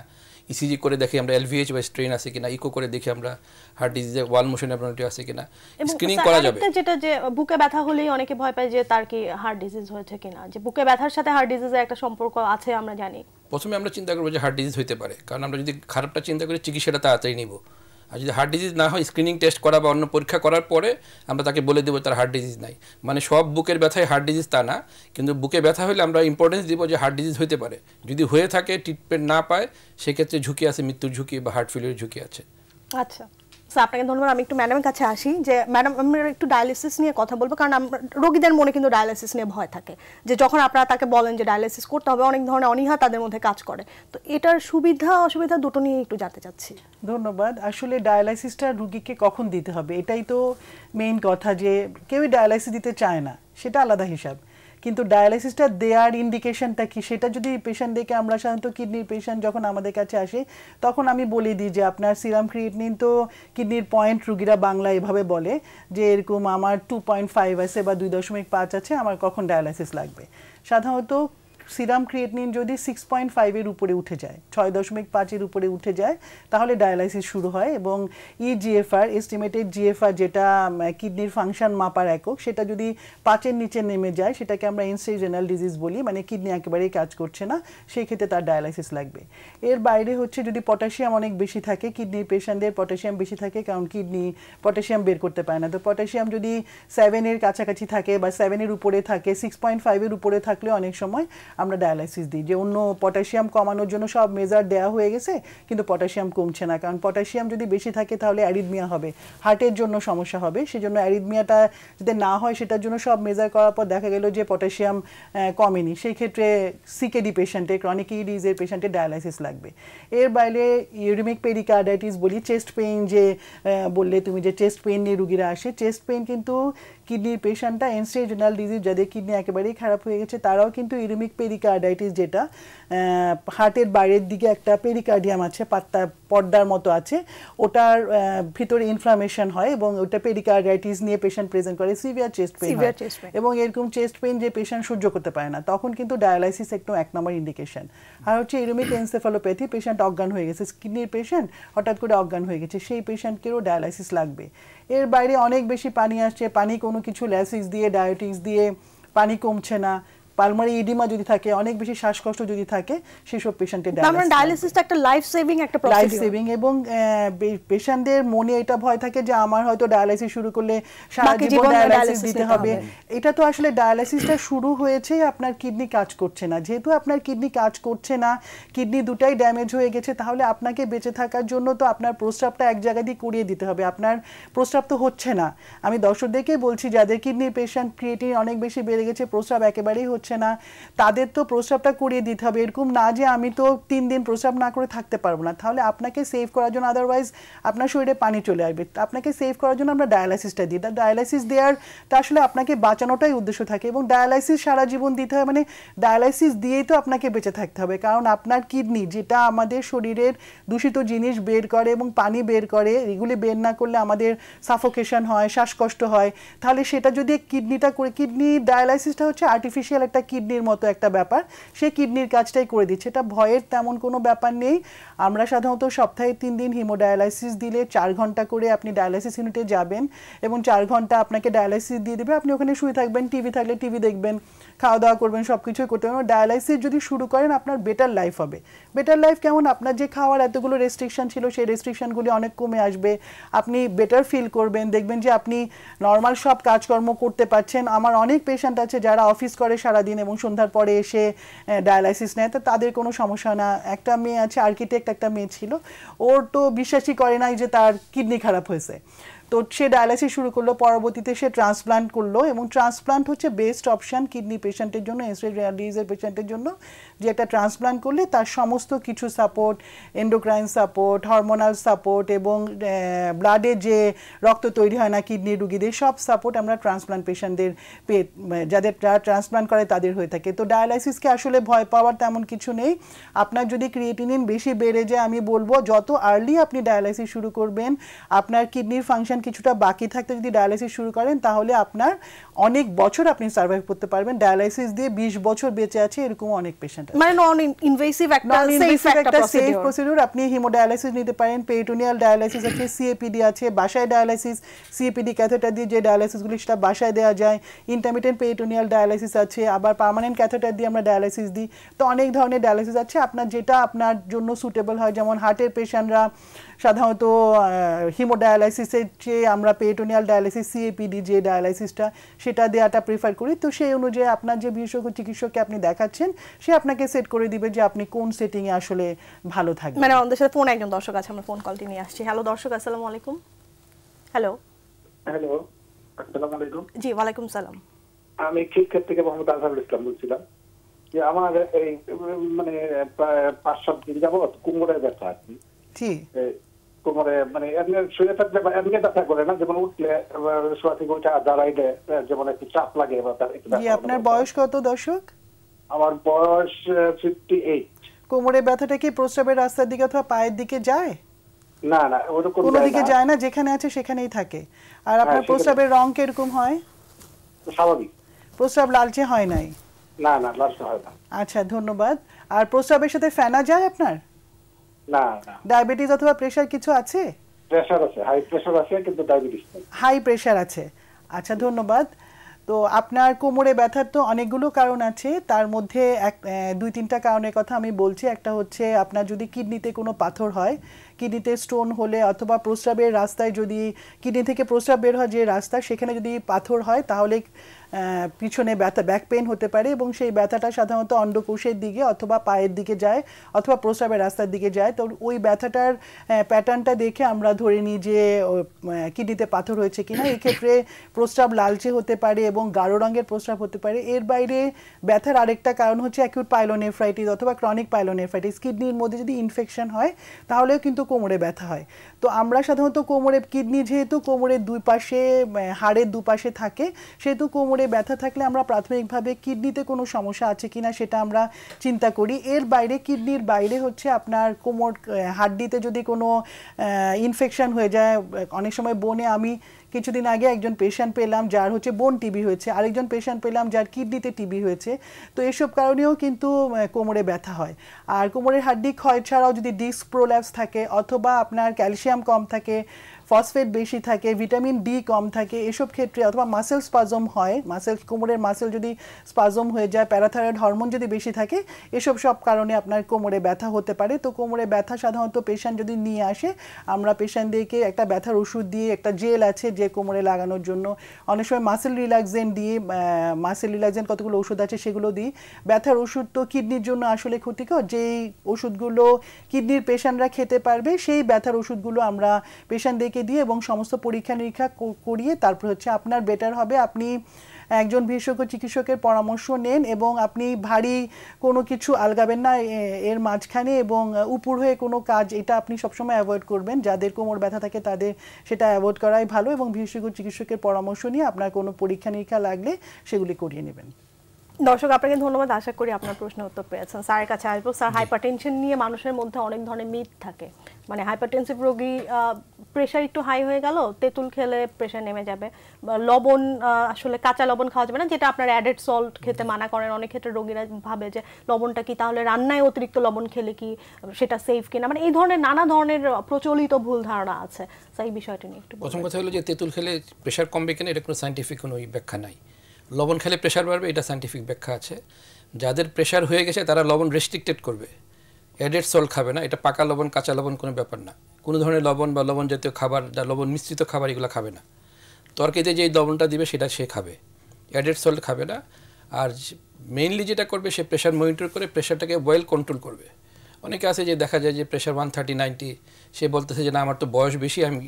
ইসিজি করে দেখি আমরা এলভিএইচ বা স্ট্রেন আছে কিনা, ইকো করে দেখি আমরা হার্ট ডিজিজে ওয়াল মোশন অ্যাবনর্মালিটি আছে কিনা, স্ক্রিনিং করা যাবে। যেটা যে বুকে ব্যথা হলেই অনেকে ভয় পায় যে তার কি হার্ট ডিজিজ হয়েছে কিনা, যে বুকে ব্যথার সাথে হার্ট ডিজিজের একটা সম্পর্ক আছে আমরা জানি। প্রথমে আমরা চিন্তা করবো যে হার্ট ডিজিজ হতে পারে, কারণ আমরা যদি খারাপটা চিন্তা করি চিকিৎসাটা তাড়াতাড়ি নিব। আর যদি হার্ট ডিজিজ না হয়, স্ক্রিনিং টেস্ট করা বা অন্য পরীক্ষা করার পরে আমরা তাকে বলে দেবো তার হার্ট ডিজিজ নাই। মানে সব বুকের ব্যথায় হার্ট ডিজিজ তা না, কিন্তু বুকে ব্যথা হলে আমরা ইম্পর্টেন্স দিব যে হার্ট ডিজিজ হতে পারে। যদি হয়ে থাকে, ট্রিটমেন্ট না পায়, সেক্ষেত্রে ঝুঁকি আছে, মৃত্যুর ঝুঁকি বা হার্ট ফেলিউরের ঝুঁকি আছে। আচ্ছা স্যার, আপনাকে ধন্যবাদ। আমি একটু ম্যাডামের কাছে আসি, যে ম্যাডাম আমরা একটু ডায়ালিসিস নিয়ে কথা বলবো, কারণ রোগীদের মনে কিন্তু ডায়ালিসিস নিয়ে ভয় থাকে, যে যখন আপনারা তাকে বলেন যে ডায়ালিসিস করতে হবে, অনেক ধরনের অনীহা তাদের মধ্যে কাজ করে। তো এটার সুবিধা অসুবিধা দুটো নিয়ে একটু জানতে চাচ্ছি। ধন্যবাদ। আসলে ডায়ালাইসিসটা রুগীকে কখন দিতে হবে এটাই তো মেইন কথা, যে কেউই ডায়ালাইসিস দিতে চায় না, সেটা আলাদা হিসাব, কিন্তু ডায়ালাইসিসটা দেওয়ার ইন্ডিকেশনটা কি সেটা যদি পেশেন্ট দেখে, আমরা সাধারণত কিডনির পেশেন্ট যখন আমাদের কাছে আসে তখন আমি বলে দিই যে আপনার সিরাম ক্রিয়েটিনিন তো কিডনির পয়েন্ট, রুগীরা বাংলা এভাবে বলে যে এরকম আমার 2.5 আছে বা 2.5 আছে, আমার কখন ডায়ালাইসিস লাগবে। সাধারণত সিরাম ক্রিয়েটিনিন যদি 6.5-এর উপরে উঠে যায়, 6.5-এর উপরে উঠে যায়, তাহলে ডায়ালাইসিস শুরু হয়। এবং ইজিএফআর, এস্টিমেটেড জিএফআর, যেটা কিডনির ফাংশন মাপার একক, সেটা যদি 5-এর নিচে নেমে যায়, সেটাকে আমরা এন্ড-স্টেজ রেনাল ডিজিজ বলি, মানে কিডনি একেবারেই কাজ করছে না, সেই ক্ষেত্রে তার ডায়ালাইসিস লাগবে। এর বাইরে হচ্ছে যদি পটাশিয়াম অনেক বেশি থাকে, কিডনির পেশেন্টদের পটাশিয়াম বেশি থাকে, কারণ কিডনি পটাশিয়াম বের করতে পারে না, তো পটাশিয়াম যদি 7-এর কাছাকাছি থাকে বা 7-এর উপরে থাকে, 6.5-এর উপরে থাকলে অনেক সময় আমরা ডায়ালাইসিস দিই, যে অন্য পটাশিয়াম কমানোর জন্য সব মেজার দেওয়া হয়ে গেছে কিন্তু পটাশিয়াম কমছে না, কারণ পটাশিয়াম যদি বেশি থাকে তাহলে অ্যারিথমিয়া হবে, হার্টের জন্য সমস্যা হবে। সেজন্য অ্যারিথমিয়াটা যদি না হয়, সেটার জন্য সব মেজার করার পর দেখা গেল যে পটাশিয়াম কমেনি, সেই ক্ষেত্রে সিকেডি পেশেন্টে, ক্রনিক কিডনি ডিজিজের পেশেন্টে ডায়ালাইসিস লাগবে। এর বাইরে ইউরিমিক পেরিকার্ডাইটিস বলি, চেস্ট পেইন, যে বললে তুমি যে চেস্ট পেইন নিয়ে রুগীরা আসে, চেস্ট পেইন কিন্তু কিডনির পেশেন্টটা এন্ড স্টেজ রেনাল ডিজিজ, যাদের কিডনি একেবারেই খারাপ হয়ে গেছে, তারাও কিন্তু ইউরিমিক পেরিকার্ডাইটিস, যেটা হার্টের বাইরের দিকে একটা পেরিকার্ডিয়াম আছে, পর্দার মতো আছে, ওটার ভিতরে ইনফ্লামেশন হয় এবং ওটা পেরিকার্ডাইটিস নিয়ে পেশেন্ট প্রেজেন্ট করে, সিভিয়ার চেস্ট পেইন হয়। এবং এরকম চেস্ট পেইন যে পেশেন্ট সহ্য করতে পারে না, তখন কিন্তু ডায়ালাইসিস একটু 1 নম্বর ইন্ডিকেশন। আর হচ্ছে ইউরিমিক এনসেফালোপ্যাথি, পেশেন্ট অজ্ঞান হয়ে গেছে, কিডনির পেশেন্ট হঠাৎ করে অজ্ঞান হয়ে গেছে, সেই পেশেন্টকেও ডায়ালাইসিস লাগবে। এর বাইরে অনেক বেশি পানি আসছে, পানি কোনো কিছু ল্যাসিস দিয়ে, ডায়াটিক্স দিয়ে পানি কমছে না, পালমারি ইডিমা যদি থাকে, অনেক বেশি শ্বাসকষ্ট যদি থাকে, সেসব পেশেন্টের ডায়ালিসিসটা একটা লাইফ সেভিং একটা প্রসিডিউর, লাইফ সেভিং। এবং পেশেন্টদের মনে এটা ভয় থাকে যে আমার হয়তো ডায়ালাইসিস শুরু করলে সারা জীবন ডায়ালাইসিস দিতে হবে। এটা তো আসলে ডায়ালাইসিসটা শুরু হয়েছে আপনার কিডনি কাজ করছে না, যেহেতু আপনার কিডনি কাজ করছে না, কিডনি দুটাই ড্যামেজ হয়ে গেছে, তাহলে আপনাকে বেঁচে থাকার জন্য তো আপনার প্রস্রাবটা এক জায়গা দিয়ে করিয়ে দিতে হবে, আপনার প্রস্রাব তো হচ্ছে না। আমি দর্শকদেরকে বলছি, যাদের কিডনির পেশেন্ট ক্রিয়েটিনিন অনেক বেশি বেড়ে গেছে, প্রস্রাব একেবারেই হচ্ছে হচ্ছে না, তাদের তো প্রস্রাবটা করিয়ে দিতে হবে। এরকম না যে আমি তো 3 দিন প্রস্রাব না করে থাকতে পারবো না, তাহলে আপনাকে সেভ করার জন্য, আদারওয়াইজ আপনার শরীরে পানি চলে আসবে, আপনাকে সেভ করার জন্য আমরা ডায়ালাইসিসটা দিই। ডায়ালাইসিস দেওয়ারটা আসলে আপনাকে বাঁচানোটাই উদ্দেশ্য থাকে, এবং ডায়ালাইসিস সারা জীবন দিতে হয়, মানে ডায়ালাইসিস দিয়েই তো আপনাকে বেঁচে থাকতে হবে। কারণ আপনার কিডনি যেটা আমাদের শরীরের দূষিত জিনিস বের করে এবং পানি বের করে, এগুলি বের না করলে আমাদের সাফোকেশন হয়, শ্বাসকষ্ট হয়, তাহলে সেটা যদি কিডনিটা করে, কিডনি ডায়ালাইসিসটা হচ্ছে আর্টিফিশিয়াল একটা কিডনির মতো একটা ব্যাপার, সে কিডনির কাজটাই করে দিচ্ছে, এটা ভয়ের তেমন কোনো ব্যাপার নেই। আমরা সাধারণত সপ্তাহে 3 দিন হিমোডায়ালাইসিস দিলে 4 ঘন্টা করে আপনি ডায়ালাইসিস ইউনিটে যাবেন এবং 4 ঘন্টা আপনাকে ডায়ালাইসিস দিয়ে দেবে, আপনি ওখানে শুয়ে থাকবেন, টিভি থাকলে টিভি দেখবেন, খাওয়া দাওয়া করবেন, সব কিছুই করতে পারবেন। ডায়ালাইসিস যদি শুরু করেন আপনার বেটার লাইফ হবে। বেটার লাইফ কেমন? আপনার যে খাওয়ার এতগুলো রেস্ট্রিকশন ছিল সেই রেস্ট্রিকশনগুলি অনেক কমে আসবে, আপনি বেটার ফিল করবেন, দেখবেন যে আপনি নর্মাল সব কাজকর্ম করতে পারছেন। আমার অনেক পেশেন্ট আছে যারা অফিস করে সারাদিন এবং সন্ধ্যার পরে এসে ডায়ালাইসিস নেয়, তো তাদের কোনো সমস্যা না। একটা মেয়ে আছে আর্কিটেক্ট, একটা মেয়ে ছিল, ওর তো বিশ্বাসই করে নাই যে তার কিডনি খারাপ হয়েছে, তো সে ডায়ালাইসিস শুরু করলো, পরবর্তীতে সে ট্রান্সপ্লান্ট করলো, এবং ট্রান্সপ্লান্ট হচ্ছে বেস্ট অপশান কিডনি পেশেন্টের জন্য, এন্ড-স্টেজ রেনাল ডিজিজের পেশেন্টের জন্য, যে একটা ট্রান্সপ্লান্ট করলে তার সমস্ত কিছু support, endocrine support, hormonal support এবং ব্লাডে যে রক্ত তৈরি হয় না কিডনি রুগীদের, সব সাপোর্ট আমরা ট্রান্সপ্লান্ট পেশেন্টদের যাদের ট্রান্সপ্লান্ট করে তাদের হয়ে থাকে। তো ডায়ালাইসিসকে আসলে ভয় পাওয়ার তেমন কিছু নেই। আপনার যদি ক্রিয়েটিনিন বেশি বেড়ে যায়, আমি বলবো যত আর্লি আপনি ডায়ালাইসিস শুরু করবেন, আপনার কিডনির ফাংশন কিছুটা বাকি থাকতে যদি ডায়ালাইসিস শুরু করেন, তাহলে আপনার অনেক বছর আপনি সার্ভাইভ করতে পারবেন। ডায়ালাইসিস দিয়ে 20 বছর বেঁচে আছে এরকম অনেক পেশেন্ট আছে। মানে নন ইনভেসিভ একটা সেফ প্রসিডিউর। আপনি হিমোডায়ালাইসিস নিতে পারেন, পেরিটোনিয়াল ডায়ালাইসিস আছে, সিএপিডি আছে, বাসায় ডায়ালাইসিস, সিএপিডি ক্যাথেটার দিয়ে যে ডায়ালাইসিসগুলি সেটা বাসায় দেওয়া যায়, ইন্টারমিটেন্ট পেরিটোনিয়াল ডায়ালাইসিস আছে, আবার পার্মানেন্ট ক্যাথেটার দিয়ে আমরা ডায়ালাইসিস দিই। তো অনেক ধরনের ডায়ালাইসিস আছে, আপনার যেটা আপনার জন্য সুটেবল হয়। যেমন হার্টের পেশেন্টরা সাধারণত হিমোডায়ালাইসিসের চেয়ে আমরা পেরিটোনিয়াল ডায়ালাইসিস, সিএপিডি যে ডায়ালাইসিসটা, সেটা দেওয়াটা প্রিফার করি। তো সেই অনুযায়ী আপনার যে বিশেষজ্ঞ চিকিৎসককে আপনি দেখাচ্ছেন, সে আপনাকে সেট করে দিবে যে আপনি কোন সেটিংয়ে আসলে ভালো থাকবেন। মানে আমাদের সাথে ফোন একজন দর্শক আছে, আমরা ফোন কলটি নিয়ে আসছি। হ্যালো দর্শক, আসসালামু আলাইকুম। হ্যালো হ্যালো, আসসালামু আলাইকুম। জি, ওয়ালাইকুম সালাম। আমি খিলক্ষেত থেকে মোহাম্মদ আজহারুল ইসলাম বলছিলাম যে আমার এই মানে 5-7 দিন যাবত কোমরে ব্যথা আছে। জি, কোমরে মানে এমনি শুয়ে থাকলে বা এমনি ব্যথা করে না, যেমন উঠলে শোয়া থেকে উঠে দাঁড়াইলে যেমন একটু চাপ লাগে বা জি। আপনার বয়স কত দর্শক? আমার বয়স 58। কোমরে ব্যথাটা কি প্রস্রাবের রাস্তার দিকে অথবা পায়ের দিকে যায়? না না, ওরকম কোনো দিকে যায় না, যেখানে আছে সেখানেই থাকে। আর আপনার প্রস্রাবের রং কিরকম হয়? স্বাভাবিক। প্রস্রাব লালচে হয় নাই? না না, লালচে হয় না। আচ্ছা, ধন্যবাদ। আর প্রস্রাবের সাথে ফেনা যায় আপনার? না না। ডায়াবেটিস অথবা প্রেশার কিছু আছে? প্রেশার আছে, হাই প্রেশার আছে, কিন্তু ডায়াবেটিস নেই। হাই প্রেশার আছে। আচ্ছা, ধন্যবাদ। তো আপনার কোমরে ব্যথার তো অনেকগুলো কারণ আছে, তার মধ্যে 2-3টা কারণের কথা আমি বলছি। একটা হচ্ছে আপনার যদি কিডনিতে কোনো পাথর হয়, কিডনিতে স্টোন হলে, অথবা প্রস্রাবের রাস্তায় যদি কিডনি থেকে প্রস্রাব বের হয় যে রাস্তা, সেখানে যদি পাথর হয়, তাহলে পিছনে ব্যথা, ব্যাক পেইন হতে পারে, এবং সেই ব্যথাটা সাধারণত অন্ডকোষের দিকে অথবা পায়ের দিকে যায় অথবা প্রস্রাবের রাস্তার দিকে যায়। তো ওই ব্যথাটার প্যাটার্নটা দেখে আমরা ধরে নিই যে কিডনিতে পাথর হয়েছে কিনা। এই ক্ষেত্রে প্রস্রাব লালচে হতে পারে এবং গাঢ় রঙের প্রস্রাব হতে পারে। এর বাইরে ব্যথার আরেকটা কারণ হচ্ছে অ্যাকিউট পাইলোনেফ্রাইটিস অথবা ক্রনিক পাইলোনেফ্রাইটিস। কিডনির মধ্যে যদি ইনফেকশন হয়, তাহলেও কিন্তু কোমরে ব্যথা হয়। তো আমরা সাধারণত কোমরে, কিডনি যেহেতু কোমরের দুই পাশে, হাড়ের দুপাশে থাকে, সেহেতু কোমরে ব্যথা থাকলে আমরা প্রাথমিকভাবে কিডনিতে কোনো সমস্যা আছে কিনা সেটা আমরা চিন্তা করি। এর বাইরে, কিডনির বাইরে হচ্ছে আপনার কোমর, হাড্ডিতে যদি কোনো ইনফেকশন হয়ে যায়, অনেক সময় বোনে, আমি কিছুদিন আগে একজন পেশেন্ট পেলাম যার হচ্ছে বোন টিবি হয়েছে, আরেকজন পেশেন্ট পেলাম যার কিডনিতে টিবি হয়েছে। তো এসব কারণেও কিন্তু কোমরে ব্যথা হয়। আর কোমরের হাড্ডি ক্ষয় ছাড়াও যদি ডিস্ক প্রোল্যাপস থাকে, অথবা আপনার ক্যালসিয়াম কম থাকে, ফসফেট বেশি থাকে, ভিটামিন ডি কম থাকে, এসব ক্ষেত্রে, অথবা মাসেল স্পাজম হয়, কোমরের মাসেল যদি স্পাজম হয়ে যায়, প্যারাথাইরয়েড হরমোন যদি বেশি থাকে, এসব সব কারণে আপনার কোমরে ব্যথা হতে পারে। তো কোমরে ব্যথা সাধারণত পেশেন্ট যদি নিয়ে আসে, আমরা পেশেন্টদেরকে একটা ব্যথার ওষুধ দিয়ে, একটা জেল আছে যে কোমরে লাগানোর জন্য, অনেক সময় মাসেল রিল্যাক্সেন্ট দিয়ে, মাসেল রিল্যাক্সেন্ট কতগুলো ওষুধ আছে সেগুলো দিই। ব্যথার ওষুধ তো কিডনির জন্য আসলে ক্ষতিকর, যেই ওষুধগুলো কিডনির পেশেন্টরা খেতে পারবে, সেই ব্যথার ওষুধগুলো আমরা পেশেন্টদেরকে দিয়ে এবং সমস্ত পরীক্ষা নিরীক্ষা করিয়ে তারপর হচ্ছে আপনার বেটার হবে। আপনি একজন বিশেষজ্ঞ চিকিৎসকের পরামর্শ নেন এবং আপনি ভারী কোনো কিছু আলগাবেন না এর মাঝখানে, এবং উপর হয়ে কোনো কাজ এটা আপনি সবসময় অ্যাভয়েড করবেন। যাদের কোমর ব্যথা থাকে তাদের সেটা অ্যাভয়েড করাই ভালো, এবং বিশেষজ্ঞ চিকিৎসকের পরামর্শ নিয়ে আপনার কোনো পরীক্ষা নিরীক্ষা লাগলে সেগুলি করিয়ে নেবেন। দর্শক আপনাকে ধন্যবাদ, আশা করি আপনার প্রশ্নের উত্তর পেয়েছেন। স্যারের কাছে আসবো। স্যার, হাইপারটেনশন নিয়ে মানুষের মধ্যে অনেক ধরনের মিথ থাকে, মানে হাইপারটেনসিভ রোগী প্রেশার একটু হাই হয়ে গেল, তেঁতুল খেলে প্রেশার নেমে যাবে, লবণ আসলে কাঁচা লবণ খাওয়া যাবে না, যেটা আপনার অ্যাডেড সল্ট খেতে মানা করেন। অনেক ক্ষেত্রে রোগীরা ভাবে যে লবণটা কি তাহলে রান্নায় অতিরিক্ত লবণ খেলে কি সেটা সেফ কিনা, মানে এই ধরনের নানা ধরনের প্রচলিত ভুল ধারণা আছে। সেই বিষয়টা নিয়ে একটু প্রথম কথা হলো যে তেঁতুল খেলে প্রেশার কমবে কিনা এটা কোনো সায়েন্টিফিক কোনো ব্যাখ্যা নাই। লবণ খেলে প্রেশার বাড়বে এটা সায়েন্টিফিক ব্যাখ্যা আছে। যাদের প্রেশার হয়ে গেছে তারা লবণ রেস্ট্রিক্টেড করবে, অ্যাডেড সল্ট খাবে না। এটা পাকা লবণ কাঁচা লবণ কোনো ব্যাপার না। কোনো ধরনের লবণ বা লবণ জাতীয় খাবার, যা লবণ মিশ্রিত খাবার, এগুলো খাবে না। তরকারিতে যেই লবণটা দিবে সেটা সে খাবে, অ্যাডেড সল্ট খাবে না। আর মেইনলি যেটা করবে, সে প্রেশার মনিটর করে প্রেশারটাকে ওয়েল কন্ট্রোল করবে। অনেকে আছে যে দেখা যায় যে প্রেশার 130/90, সে বলতেছে যে না আমার তো বয়স বেশি, আমি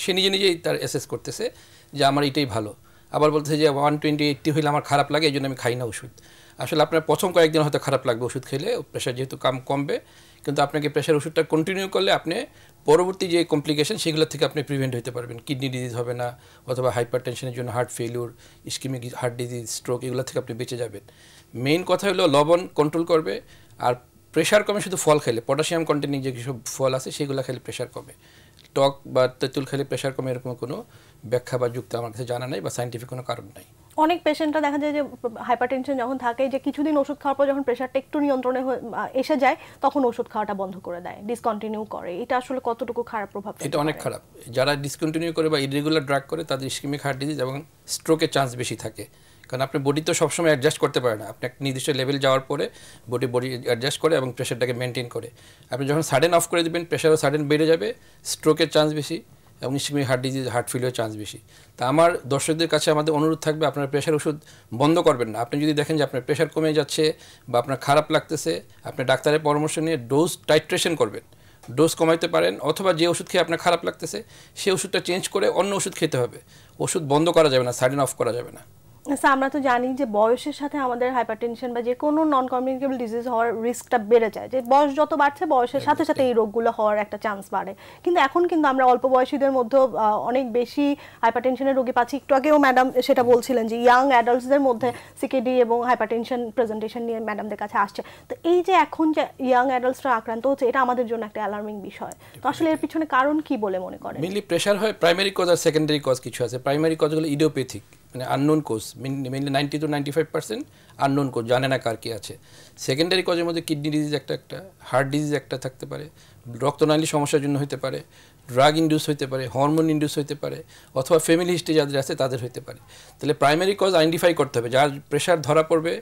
সে নিজেই তার অ্যাসেস করতেছে যে আমার এটাই ভালো। আবার বলতেছে যে 120/80 হইলে আমার খারাপ লাগে, এই জন্য আমি খাই না ওষুধ। আসলে আপনার প্রথম কয়েকদিন হয়তো খারাপ লাগবে ওষুধ খেলে, প্রেশার যেহেতু কমবে, কিন্তু আপনাকে প্রেশার ওষুধটা কন্টিনিউ করলে আপনি পরবর্তী যে কমপ্লিকেশন সেগুলো থেকে আপনি প্রিভেন্ট হতে পারবেন। কিডনি ডিজিজ হবে না, অথবা হাইপার টেনশনের জন্য heart failure, ischaemic heart disease, stroke, এগুলো থেকে আপনি বেঁচে যাবেন। মেইন কথা হলো লবণ কন্ট্রোল করবে। আর প্রেশার কমে শুধু ফল খেলে, পটাশিয়াম কন্টেনিং যে কিছু ফল আছে সেগুলো খেলে প্রেশার কমে। টক বা তেঁতুল খেলে প্রেশার কমে এরকম কোনো ব্যাখ্যা বা যুক্তি আমার কাছে জানা নাই, বা সায়েন্টিফিক কোনো কারণ নাই। অনেক পেশেন্টরা দেখা যায় যে হাইপারটেনশন যখন থাকে, যে কিছুদিন ওষুধ খাওয়ার পর যখন প্রেশারটা একটু নিয়ন্ত্রণে এসে যায় তখন ওষুধ খাওয়াটা বন্ধ করে দেয়, ডিসকন্টিনিউ করে। এটা আসলে কতটুকু খারাপ প্রভাব? এটা অনেক খারাপ। যারা ডিসকন্টিনিউ করে বা ইরেগুলার ড্রাগ করে তাদের ইস্কিমিক হার্ট ডিজিজ এবং স্ট্রোকের চান্স বেশি থাকে। কারণ আপনার বডি তো সবসময় অ্যাডজাস্ট করতে পারে না। আপনি একটা নির্দিষ্ট লেভেল যাওয়ার পরে বডি অ্যাডজাস্ট করে এবং প্রেশারটাকে মেনটেন করে। আপনি যখন সাডেন অফ করে দেবেন, প্রেশারও সাডেন বেড়ে যাবে, স্ট্রোকের চান্স বেশি এবং ischaemic heart disease, heart failure chance বেশি। তা আমার দর্শকদের কাছে আমাদের অনুরোধ থাকবে, আপনারা প্রেশার ওষুধ বন্ধ করবেন না। আপনি যদি দেখেন যে আপনার প্রেশার কমে যাচ্ছে বা আপনার খারাপ লাগতেছে, আপনি ডাক্তারের পরামর্শ নিয়ে ডোজ টাইট্রেশন করবেন, ডোজ কমাইতে পারেন, অথবা যে ওষুধ খেয়ে আপনার খারাপ লাগতেছে সেই ওষুধটা চেঞ্জ করে অন্য ওষুধ খেতে হবে। ওষুধ বন্ধ করা যাবে না, সাডেন অফ করা যাবে না। স্যার, আমরা তো জানি যে বয়সের সাথে আমাদের হাইপারটেনশন বা যে কোনো নন কমিউনিকেবল ডিজিজ হওয়ার রিস্কটা বেড়ে যায়, যে বয়স যত বাড়ছে বয়সের সাথে সাথে এই রোগগুলো হওয়ার একটা চান্স বাড়ে। কিন্তু এখন কিন্তু আমরা অল্প বয়সীদের মধ্যে অনেক বেশি হাইপারটেনশনের রোগী পাচ্ছি। একটু আগেও ম্যাডাম সেটা বলছিলেন যে ইয়াং অ্যাডাল্টসদের মধ্যে সিকেডি এবং হাইপারটেনশন প্রেজেন্টেশন নিয়ে ম্যাডামদের কাছে আসছে। তো এই যে এখন যে ইয়াং অ্যাডাল্টসরা আক্রান্ত হচ্ছে, এটা আমাদের জন্য একটা অ্যালার্মিং বিষয়। তো আসলে এর পিছনে কারণ কি বলে মনে করেন? মেইনলি প্রেশার হয় প্রাইমারি কজ আর সেকেন্ডারি কজ কিছু আছে। প্রাইমারি কজগুলো ইডিওপ্যাথিক, মানে আননোন কোজ, মেইনলি 90 to 95% আননোন কোজ, জানে না কার কি আছে। সেকেন্ডারি কজের মধ্যে কিডনি ডিজিজ একটা, হার্ট ডিজিজ একটা থাকতে পারে, রক্তনালী সমস্যার জন্য হতে পারে, ড্রাগ ইন্ডিউস হতে পারে, হরমোন ইন্ডিউস হতে পারে, অথবা ফ্যামিলি হিস্ট্রি যাদের আছে তাদের হতে পারে। তাহলে প্রাইমারি কজ আইডেন্টিফাই করতে হবে। যার প্রেশার ধরা পড়বে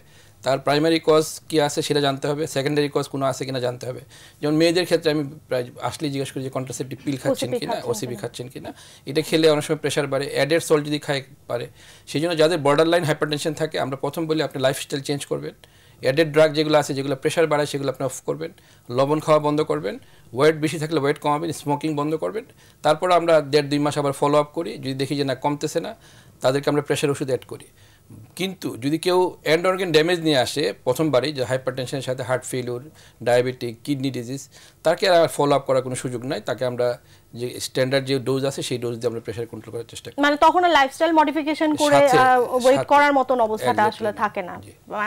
তার প্রাইমারি কজ কী আছে সেটা জানতে হবে, সেকেন্ডারি কজ কোনো আছে কিনা জানতে হবে। যেমন মেয়েদের ক্ষেত্রে আমি প্রায় আসলেই জিজ্ঞেস করি যে কন্ট্রাসেপটিভ পিল খাচ্ছেন কিনা, ওসিবি খাচ্ছেন কিনা। এটা খেলে অনেক সময় প্রেশার বাড়ে, অ্যাডেড সল্ট যদি খায় পারে। সেই জন্য যাদের বর্ডার লাইন হাইপারটেনশন থাকে, আমরা প্রথম বলি আপনি লাইফস্টাইল চেঞ্জ করবেন। অ্যাডেড ড্রাগ যেগুলো আছে, যেগুলো প্রেশার বাড়ায়, সেগুলো আপনি অফ করবেন। লবণ খাওয়া বন্ধ করবেন, ওয়েট বেশি থাকলে ওয়েট কমাবেন, স্মোকিং বন্ধ করবেন। তারপর আমরা 1.5-2 মাস আবার ফলো আপ করি। যদি দেখি যে না কমতেছে না, তাদেরকে আমরা প্রেশার ওষুধ অ্যাড করি। কিন্তু যদি কেউ এন্ড অর্গান ড্যামেজ নিয়ে আসে প্রথমবারই, যে হাইপারটেনশনের সাথে heart failure, diabetic, kidney disease, তাকে আর ফলো আপ করার কোনো সুযোগ নাই। তাকে আমরা যে স্ট্যান্ডার্ড যে ডোজ আছে সেই ডোজ দিয়ে আমরা প্রেশার কন্ট্রোল করার চেষ্টা করি। মানে তখন লাইফস্টাইল মডিফিকেশন করে ওয়েট করার মতন অবস্থাটা আসলে থাকে না।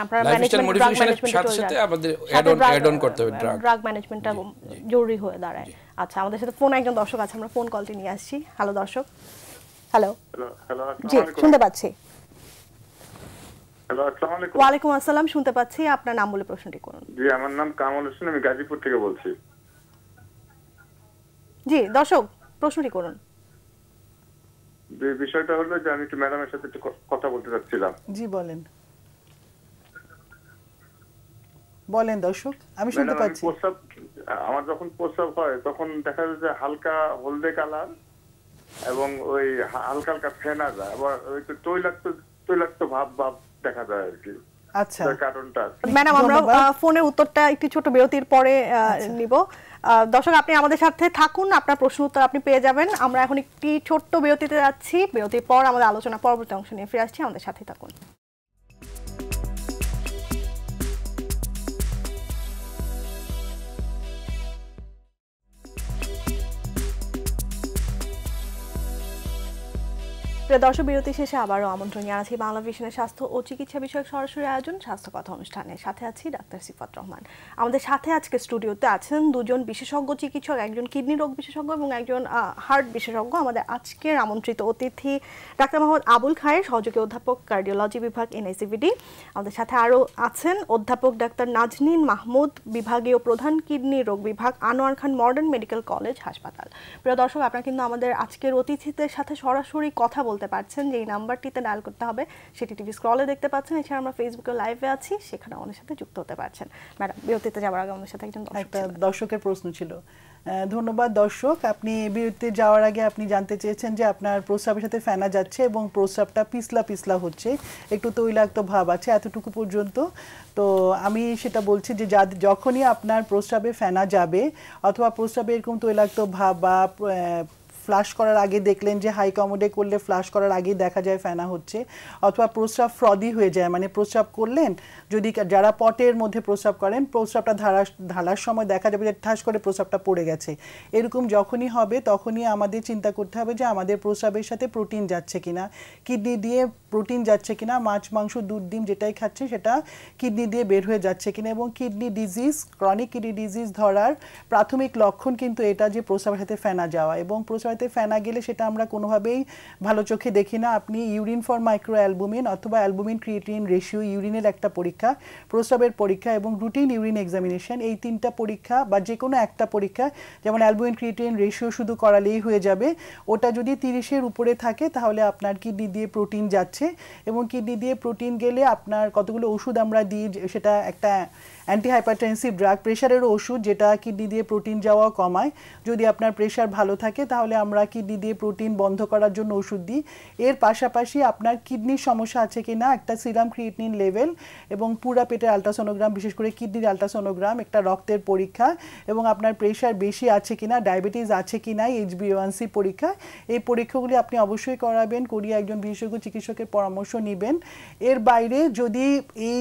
আপনারা ম্যানেজমেন্ট, ড্রাগ ম্যানেজমেন্টের সাথে আমাদের অ্যাড অন করতে হবে, ড্রাগ ম্যানেজমেন্টটা জরুরি হয়ে দাঁড়ায়। আচ্ছা, আমাদের সাথে ফোন একজন দর্শক আছে, আমরা ফোন কলটি নিয়ে আসছি। হ্যালো দর্শক। হ্যালো, জি শুনতে পাচ্ছি। হ্যালো, আসসালামু আলাইকুম। ওয়ালাইকুম আসসালাম, শুনতে পাচ্ছি। আপনার নাম বলে প্রশ্নটি করুন। জি, আমার নাম কামাল হোসেন, আমি গাজীপুর থেকে বলছি। জি দর্শক, প্রশ্নটি করুন। বিষয়টা হলো যে আমি একটু ম্যাডামের সাথে একটু কথা বলতে চাচ্ছিলাম। জি বলেন বলেন দর্শক, আমি শুনতে পাচ্ছি। আমার যখন প্রস্রাব হয় তখন দেখা যায় যে হালকা হলদে কালার এবং ওই হালকা হালকা ফেনা যায়, আবার ওই তৈলাক্ত ভাব দেখা যায় আর কি। আচ্ছা, কারণটা ম্যাডাম আমরা ফোনের উত্তরটা একটু ছোট বিরতির পরে নিব। দর্শক আপনি আমাদের সাথে থাকুন, আপনার প্রশ্ন উত্তর আপনি পেয়ে যাবেন। আমরা এখন একটি ছোট্ট বিরতিতে যাচ্ছি, বিরতির পর আমাদের আলোচনা পরবর্তী অংশ নিয়ে ফিরে আসছি, আমাদের সাথে থাকুন। দর্শক বিরতি শেষে আবারও আমন্ত্রণ জানাচ্ছি বাংলা ভিশনের স্বাস্থ্য ও চিকিৎসা বিষয়ক সরাসরি আয়োজন স্বাস্থ্য কথা অনুষ্ঠানে। সাথে আছি ডাক্তার সিফাত রহমান। আমাদের সাথে আজকে স্টুডিওতে আছেন দুজন বিশেষজ্ঞ চিকিৎসক, একজন কিডনি রোগ বিশেষজ্ঞ এবং একজন হার্ট বিশেষজ্ঞ। আমাদের আজকের আমন্ত্রিত অতিথি ডাক্তার মোহাম্মদ আবুল খায়ের, সহযোগী অধ্যাপক কার্ডিওলজি বিভাগ এনআইসিভিডি। আমাদের সাথে আরও আছেন অধ্যাপক ডাক্তার নাজনীন মাহমুদ, বিভাগীয় প্রধান কিডনি রোগ বিভাগ, আনোয়ার খান মডার্ন মেডিকেল কলেজ হাসপাতাল। প্রিয় দর্শক, আপনারা কিন্তু আমাদের আজকের অতিথিদের সাথে সরাসরি কথা বলতে পারছেন, যে নাম্বারটিতে ডায়াল করতে হবে সেটি টিভি স্ক্রলে দেখতে পাচ্ছেন। এছাড়া আমরা ফেসবুকে লাইভে আছি, সেখানে আমাদের সাথে যুক্ত হতে পারছেন। ম্যাডাম, বিরতিতে যাওয়ার আগে আমাদের সাথে একজন দর্শকের প্রশ্ন ছিল। ধন্যবাদ দর্শক। আপনি বিরতিতে যাওয়ার আগে আপনি জানতে চেয়েছেন যে আপনার প্রস্রাবের সাথে ফেনা যাচ্ছে এবং প্রস্রাবটা পিছলা পিছলা হচ্ছে, একটু তৈলাক্ত ভাব আছে, এতটুকু পর্যন্ত। তো আমি সেটা বলছি যে যখনই আপনার প্রস্রাবে ফেনা যাবে অথবা প্রস্রাবে এরকম তৈলাক্ত ভাব বা ফ্লাশ করার আগে দেখলেন যে হাই কমোডে করলে ফ্লাশ করার আগেই দেখা যায় ফেনা হচ্ছে, অথবা প্রস্রাব ফ্রদি হয়ে যায়, মানে প্রস্রাব করলেন, যদি যারা পটের মধ্যে প্রস্রাব করেন প্রস্রাবটা ঢালার সময় দেখা যাবে যে ঠাস করে প্রস্রাবটা পড়ে গেছে, এরকম যখনই হবে তখনই আমাদের চিন্তা করতে হবে যে আমাদের প্রস্রাবের সাথে প্রোটিন যাচ্ছে কিনা, কিডনি দিয়ে প্রোটিন যাচ্ছে কিনা, মাছ মাংস দুধ ডিম যেটাই খাচ্ছে সেটা কিডনি দিয়ে বের হয়ে যাচ্ছে কিনা। এবং kidney disease, chronic kidney disease ধরার প্রাথমিক লক্ষণ কিন্তু এটা যে প্রস্রাবের সাথে ফেনা যাওয়া, এবং প্রস্রাবের ফেনা গেলে সেটা আমরা কোনোভাবেই ভালো চোখে দেখি না। আপনি ইউরিন ফর মাইক্রো অ্যালবুমিন অথবা অ্যালবুমিন ক্রিয়েটিন রেশিও, ইউরিনের একটা পরীক্ষা, প্রস্রাবের পরীক্ষা এবং রুটিন ইউরিন এক্সামিনেশন, এই তিনটা পরীক্ষা বা যে কোনো একটা পরীক্ষা, যেমন অ্যালবুমিন ক্রিয়েটিন রেশিও শুধু করালেই হয়ে যাবে। ওটা যদি 30-এর উপরে থাকে তাহলে আপনার কিডনি দিয়ে প্রোটিন যাচ্ছে, এবং কিডনি দিয়ে প্রোটিন গেলে আপনার কতগুলো ওষুধ আমরা দিই, সেটা একটা অ্যান্টি হাইপারটেনসিভ ড্রাগ, প্রেশারের ওষুধ, যেটা কিডনি দিয়ে প্রোটিন যাওয়া কমায়। যদি আপনার প্রেশার ভালো থাকে তাহলে আমরা কিডনি দিয়ে প্রোটিন বন্ধ করার জন্য ওষুধ দিই। এর পাশাপাশি আপনার কিডনির সমস্যা আছে কিনা একটা সিরাম ক্রিয়েটিনিন লেভেল এবং পুরা পেটের আলট্রাসোনোগ্রাম, বিশেষ করে কিডনির আলট্রাসোনোগ্রাম, একটা রক্তের পরীক্ষা, এবং আপনার প্রেশার বেশি আছে কিনা, ডায়াবেটিস আছে কিনা, HbA1c পরীক্ষা, এই পরীক্ষাগুলি আপনি অবশ্যই করাবেন, করিয়ে একজন বিশেষজ্ঞ চিকিৎসকের পরামর্শ নেবেন। এর বাইরে যদি এই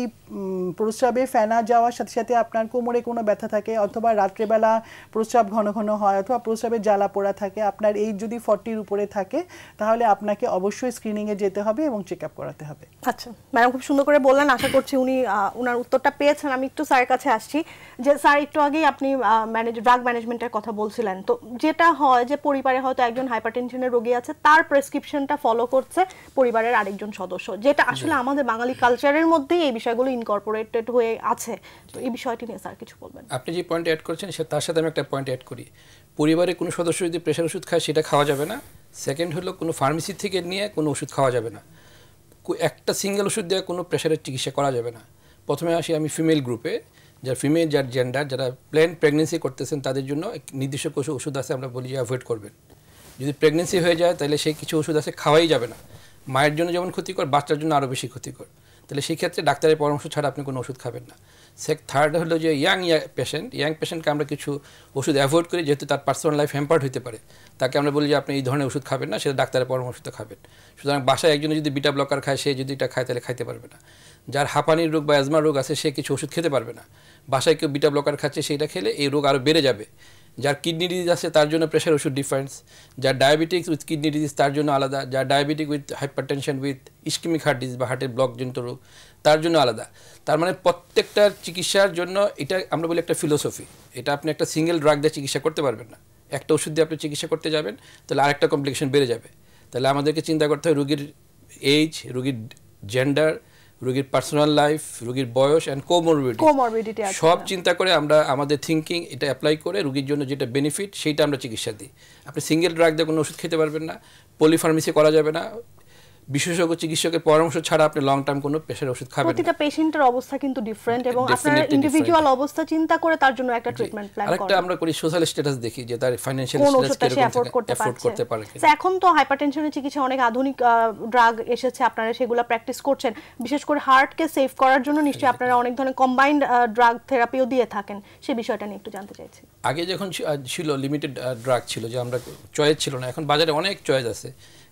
প্রস্রাবে ফেনা যাওয়ার সাথে সাথে আপনার কোমরে কোনো ব্যথা থাকে, অথবা রাত্রেবেলা প্রস্রাব ঘন ঘন হয়, অথবা প্রস্রাবে জ্বালা পোড়া থাকে, আপনার এই যদি 40-র উপরে থাকে তাহলে আপনাকে অবশ্যই স্ক্রিনিংয়ে যেতে হবে এবং চেক আপ করাতে হবে। আচ্ছা ম্যাডাম, খুব সুন্দর করে বললেন, আশা করছি উনি ওনার উত্তরটা পেয়েছেন। আমি একটু স্যারের কাছে আসছি, যে স্যার একটু আগেই আপনি ড্রাগ ম্যানেজমেন্টের কথা বলছিলেন, তো যেটা হয় যে পরিবারে হয়তো একজন হাইপারটেনশনের রোগী আছে, তার প্রেসক্রিপশনটা ফলো করছে পরিবারের আরেকজন সদস্য, যেটা আসলে আমাদের বাঙালি কালচারের মধ্যেই এই বিষয়গুলো ইনকর্পোরেটেড হয়ে আছে। তো এই বিষয়টি নিয়ে স্যার কিছু বলবেন? আপনি যে পয়েন্ট অ্যাড করছেন তার সাথে আমি একটা পয়েন্ট অ্যাড করি। পরিবারে কোনো সদস্য যদি প্রেশার ওষুধ খায় সেটা খাওয়া যাবে না। সেকেন্ড হলো কোনো ফার্মেসি থেকে নিয়ে কোনো ওষুধ খাওয়া যাবে না। একটা সিঙ্গেল ওষুধ দিয়ে কোনো প্রেশারের চিকিৎসা করা যাবে না। প্রথমে আসি আমি ফিমেল গ্রুপে, যার জেন্ডার, যারা প্ল্যান প্রেগনেন্সি করতেছেন তাদের জন্য নির্দিষ্ট কিছু ওষুধ আছে, আমরা বলি যে অ্যাভয়েড করবেন। যদি প্রেগনেন্সি হয়ে যায় তাহলে সেই কিছু ওষুধ আছে খাওয়াই যাবে না। মায়ের জন্য যেমন ক্ষতিকর, বাচ্চার জন্য আরও বেশি ক্ষতিকর। তাহলে সেই ক্ষেত্রে ডাক্তারের পরামর্শ ছাড়া আপনি কোনো ওষুধ খাবেন না। থার্ড হলো যে ইয়াং পেশেন্টকে আমরা কিছু ওষুধ অ্যাভয়েড করি, যেহেতু তার পার্সোনাল লাইফ হ্যাম্পার্ড হতে পারে। তাকে আমরা বলি যে আপনি এই ধরনের ওষুধ খাবেন না, সেটা ডাক্তারের পরামর্শতে খাবেন। সুতরাং বাসায় একজনে যদি বিটা ব্লকার খায়, সে যদি এটা খায় তাহলে খাইতে পারবে না। যার হাঁপানির রোগ বা অ্যাজমা রোগ আছে সে কিছু ওষুধ খেতে পারবে না। বাসায় কেউ বিটা ব্লকার খাচ্ছে, সেইটা খেলে এই রোগ আরও বেড়ে যাবে। যার কিডনি ডিজিজ আছে তার জন্য প্রেশার ওষুধ ডিফারেন্স, যার ডায়াবেটিক্স উইথ কিডনি ডিজিজ তার জন্য আলাদা, যার diabetic with hypertension with ischaemic heart disease বা হার্টের ব্লকজনিত রোগ তার জন্য আলাদা। তার মানে প্রত্যেকটা চিকিৎসার জন্য এটা আমরা বলি একটা ফিলোসফি। এটা আপনি একটা সিঙ্গেল ড্রাগ দিয়ে চিকিৎসা করতে পারবেন না। একটা ওষুধ দিয়ে আপনি চিকিৎসা করতে যাবেন তাহলে আরেকটা কমপ্লিকেশন বেড়ে যাবে। তাহলে আমাদেরকে চিন্তা করতে হয় রোগীর এজ, রোগীর জেন্ডার, রোগীর পার্সোনাল লাইফ, রোগীর বয়স অ্যান্ড কোমরবিডিটি সব চিন্তা করে আমরা আমাদের থিঙ্কিং এটা অ্যাপ্লাই করে রোগীর জন্য যেটা বেনিফিট সেইটা আমরা চিকিৎসা দিই। আপনি সিঙ্গেল ড্রাগ দিয়ে কোনো ওষুধ খেতে পারবেন না, পলিফার্মেসি করা যাবে না, বিশেষজ্ঞ চিকিৎসকের পরামর্শ ছাড়া আপনি লং টার্ম কোনো প্রেশারের ওষুধ খাবেন না। প্রতিটা পেশেন্টের অবস্থা কিন্তু ডিফারেন্ট এবং আপনারা ইন্ডিভিজুয়াল অবস্থা চিন্তা করে তার জন্য একটা ট্রিটমেন্ট প্ল্যান করেন। আরেকটা আমরা করি সোশ্যাল স্ট্যাটাস দেখি যে তার ফাইনান্সিয়াল কোন স্ট্যাটাস ওষুধটা সে কিরকম অ্যাফোর্ড করতে পারছে। পারে। এখন তো হাইপারটেনশনের চিকিৎসা অনেক আধুনিক ড্রাগ এসেছে, আপনারা সেগুলো প্র্যাকটিস করছেন। বিশেষ করে হার্টকে সেভ করার জন্য নিশ্চয়ই আপনারা অনেক ধরনের কম্বাইন্ড ড্রাগ থেরাপিও দিয়ে থাকেন, সেই বিষয়টা নিয়ে একটু জানতে চাইছি। আগে যখন ছিল লিমিটেড ড্রাগ ছিল, যে আমরা চয়েস ছিল না, এখন বাজারে অনেক চয়েস আছে,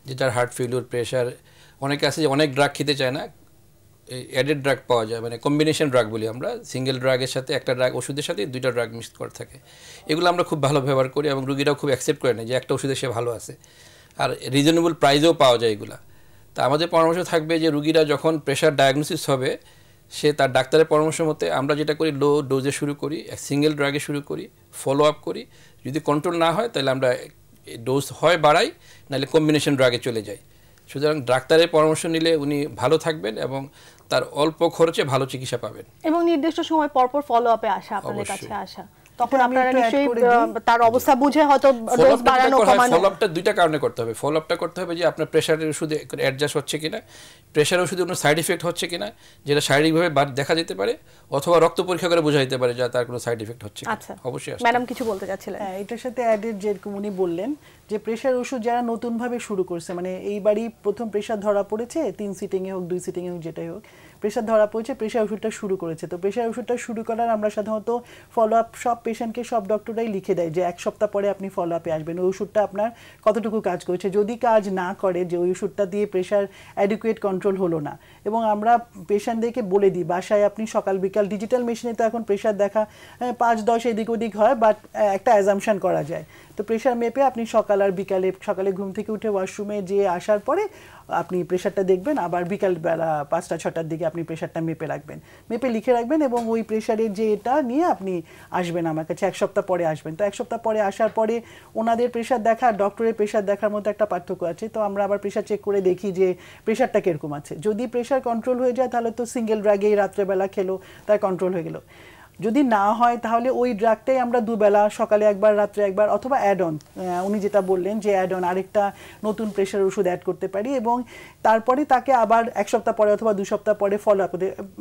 যে যার হার্ট ফেলিউর, প্রেশার, অনেকে আছে যে অনেক ড্রাগ খেতে চায় না, অ্যাডেড ড্রাগ পাওয়া যায়, মানে কম্বিনেশন ড্রাগ বলি আমরা, সিঙ্গেল ড্রাগের সাথে একটা ড্রাগ ওষুধের সাথে দুইটা ড্রাগ মিক্স করা থাকে। এগুলো আমরা খুব ভালো ব্যবহার করি এবং রুগীরাও খুব অ্যাকসেপ্ট করে নেয় যে একটা ওষুধে সে ভালো আছে, আর রিজনেবল প্রাইসেও পাওয়া যায় এগুলা। তা আমাদের পরামর্শ থাকবে যে রুগীরা যখন প্রেশার ডায়াগনোসিস হবে, সে তার ডাক্তারের পরামর্শ মতে আমরা যেটা করি, লো ডোজে শুরু করি, সিঙ্গেল ড্রাগে শুরু করি, ফলো আপ করি। যদি কন্ট্রোল না হয় তাহলে আমরা ডোজ হয় বাড়াই, নাহলে কম্বিনেশন ড্রাগে চলে যাই। সুতরাং ডাক্তারের পরামর্শ নিলে উনি ভালো থাকবেন এবং তার অল্প খরচে ভালো চিকিৎসা পাবেন। এবং নির্দিষ্ট সময় পরপর ফলো আপে আসা, আপনাদের কাছে আসা, তখন আমি আপনারা একটু add নিশ্চয়ই করে দিই। তার অবস্থা বুঝে হয়তো ডোজ বাড়ানো কমানো। ফলো আপটা দুইটা কারণে করতে হবে। ফলো আপটা করতে হবে যে আপনার প্রেশারের ওষুধে অ্যাডজাস্ট হচ্ছে কিনা, প্রেশার ওষুধে কোনো সাইড ইফেক্ট হচ্ছে কিনা, যেটা শারীরিকভাবে দেখা যেতে পারে, অথবা রক্ত পরীক্ষা করে বোঝা যেতে পারে যে তার কোনো সাইড ইফেক্ট হচ্ছে। আচ্ছা, অবশ্যই ম্যাডাম কিছু বলতে চাচ্ছিলেন। হ্যাঁ, এটার সাথে অ্যাডেড যেরকম উনি বললেন যে প্রেশার ওষুধ যারা নতুনভাবে শুরু করছে, মানে এইবারই প্রথম প্রেশার ধরা পড়েছে, 3 সিটিংয়ে হোক 2 সিটিংয়ে হোক যেটাই হোক, প্রেশার ধরা পড়েছে, প্রেশার ওষুধটা শুরু করেছে। তো প্রেশার ওষুধটা শুরু করার আমরা সাধারণত ফলো আপ সব পেশেন্টকে সব ডক্টররাই লিখে দেয় যে 1 সপ্তাহ পরে আপনি ফলো আপে আসবেন, ওই ওষুধটা আপনার কতটুকু কাজ করেছে। যদি কাজ না করে, যে ওই ওষুধটা দিয়ে প্রেশার অ্যাডিকুয়েট কন্ট্রোল হলো না, এবং আমরা পেশেন্টদেরকে বলে দিই বাসায় আপনি সকাল বিকাল, ডিজিটাল মেশিনে তো এখন প্রেশার দেখা 5-10 এদিক ওদিক হয়, বাট একটা অ্যাজাম্পশন করা যায়। তো প্রেশার মেপে আপনি সকাল আর বিকালে, সকালে ঘুম থেকে উঠে ওয়াশরুমে যেয়ে আসার পরে আপনি প্রেশারটা দেখবেন, আবার বিকালবেলা 5টা-6টার দিকে আপনি প্রেশারটা মেপে রাখবেন, মেপে লিখে রাখবেন, এবং ওই প্রেশারের যে এটা নিয়ে আপনি আসবেন আমার কাছে, 1 সপ্তাহ পরে আসবেন। তো 1 সপ্তাহ পরে আসার পরে ওনাদের প্রেশার দেখা আর ডক্টরের প্রেশার দেখার মধ্যে একটা পার্থক্য আছে। তো আমরা আবার প্রেশার চেক করে দেখি যে প্রেশারটা কীরকম আছে। যদি প্রেশার কন্ট্রোল হয়ে যায় তাহলে তো সিঙ্গেল ড্রাগেই রাত্রেবেলা খেলো, তার কন্ট্রোল হয়ে গেল। যদি না হয় তাহলে ওই ড্রাগটাই আমরা দুবেলা, সকালে একবার রাত্রে একবার, অথবা অ্যাড অন, উনি যেটা বললেন যে অ্যাড অন আরেকটা নতুন প্রেশার ওষুধ অ্যাড করতে পারি, এবং তারপরে তাকে আবার 1 সপ্তাহ পরে অথবা 2 সপ্তাহ পরে ফলো আপ।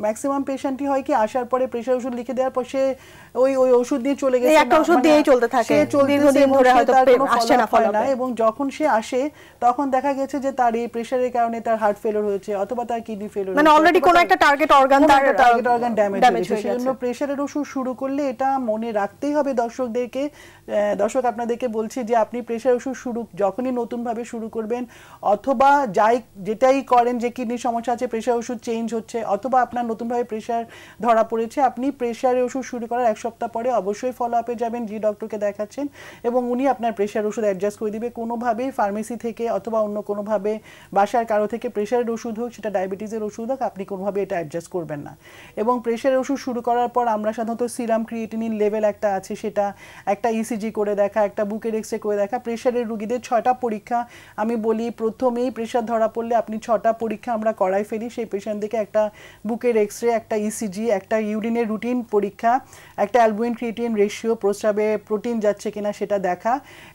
ম্যাক্সিমাম পেশেন্টই হয় কি, আসার পরে প্রেশার ওষুধ লিখে দেওয়ার পর সে ওই ওষুধ দিয়ে চলে গেছে, একটা ওষুধ দিয়েই চলতে থাকে, দীর্ঘদিন ধরে হয়তো আসছে না ফলো আপ। এবং যখন সে আসে তখন দেখা গেছে যে তার এই প্রেশারের কারণে তার হার্ট ফেলিওর হয়েছে, অথবা তার কিডনি ফেলিওর, মানে অলরেডি কোনো একটা টার্গেট অর্গান ড্যামেজ হয়েছে। সেজন্য প্রেশারের ওষুধ শুরু করলে এটা মনে রাখতেই হবে দর্শকদেরকে। দর্শক আপনাদেরকে বলছি যে আপনি প্রেশার ওষুধ যখনই নতুনভাবে শুরু করবেন, অথবা যেটাই করেন, যে কিডনির সমস্যা আছে প্রেশার ওষুধ চেঞ্জ হচ্ছে, অথবা আপনার নতুনভাবে প্রেশার ধরা পড়েছে, আপনি প্রেশারের ওষুধ শুরু করার 1 সপ্তাহ পরে অবশ্যই ফলো আপে যাবেন যে ডক্টরকে দেখাচ্ছেন, এবং উনি আপনার প্রেশার ওষুধ অ্যাডজাস্ট করে দিবে। কোনোভাবেই ফার্মেসি থেকে অথবা অন্য কোনোভাবে বাসার কারো থেকে প্রেশারের ওষুধ হোক, সেটা ডায়াবেটিসের ওষুধ হোক, আপনি কোনোভাবে এটা অ্যাডজাস্ট করবেন না। এবং প্রেশারের ওষুধ শুরু করার পর আমরা সাধারণত সিরাম ক্রিয়েটিনিন লেভেল একটা আছে, সেটা একটা ইসিজি করে দেখা, একটা বুকের এক্সরে করে দেখা। প্রেশারের রুগীদের 6টা পরীক্ষা আমি বলি, প্রথমেই প্রেশার ধরা পড়লে আপনি 6টা পরীক্ষা আমরা করাই ফেলি। সেই পেশেন্টদেরকে একটা বুকের এক্সরে, একটা ইসিজি, একটা ইউরিনের রুটিন পরীক্ষা, একটা অ্যালবুমিন ক্রিয়েটিনিন রেশিও, প্রস্রাবে প্রোটিন যাচ্ছে কিনা সেটা দেখা,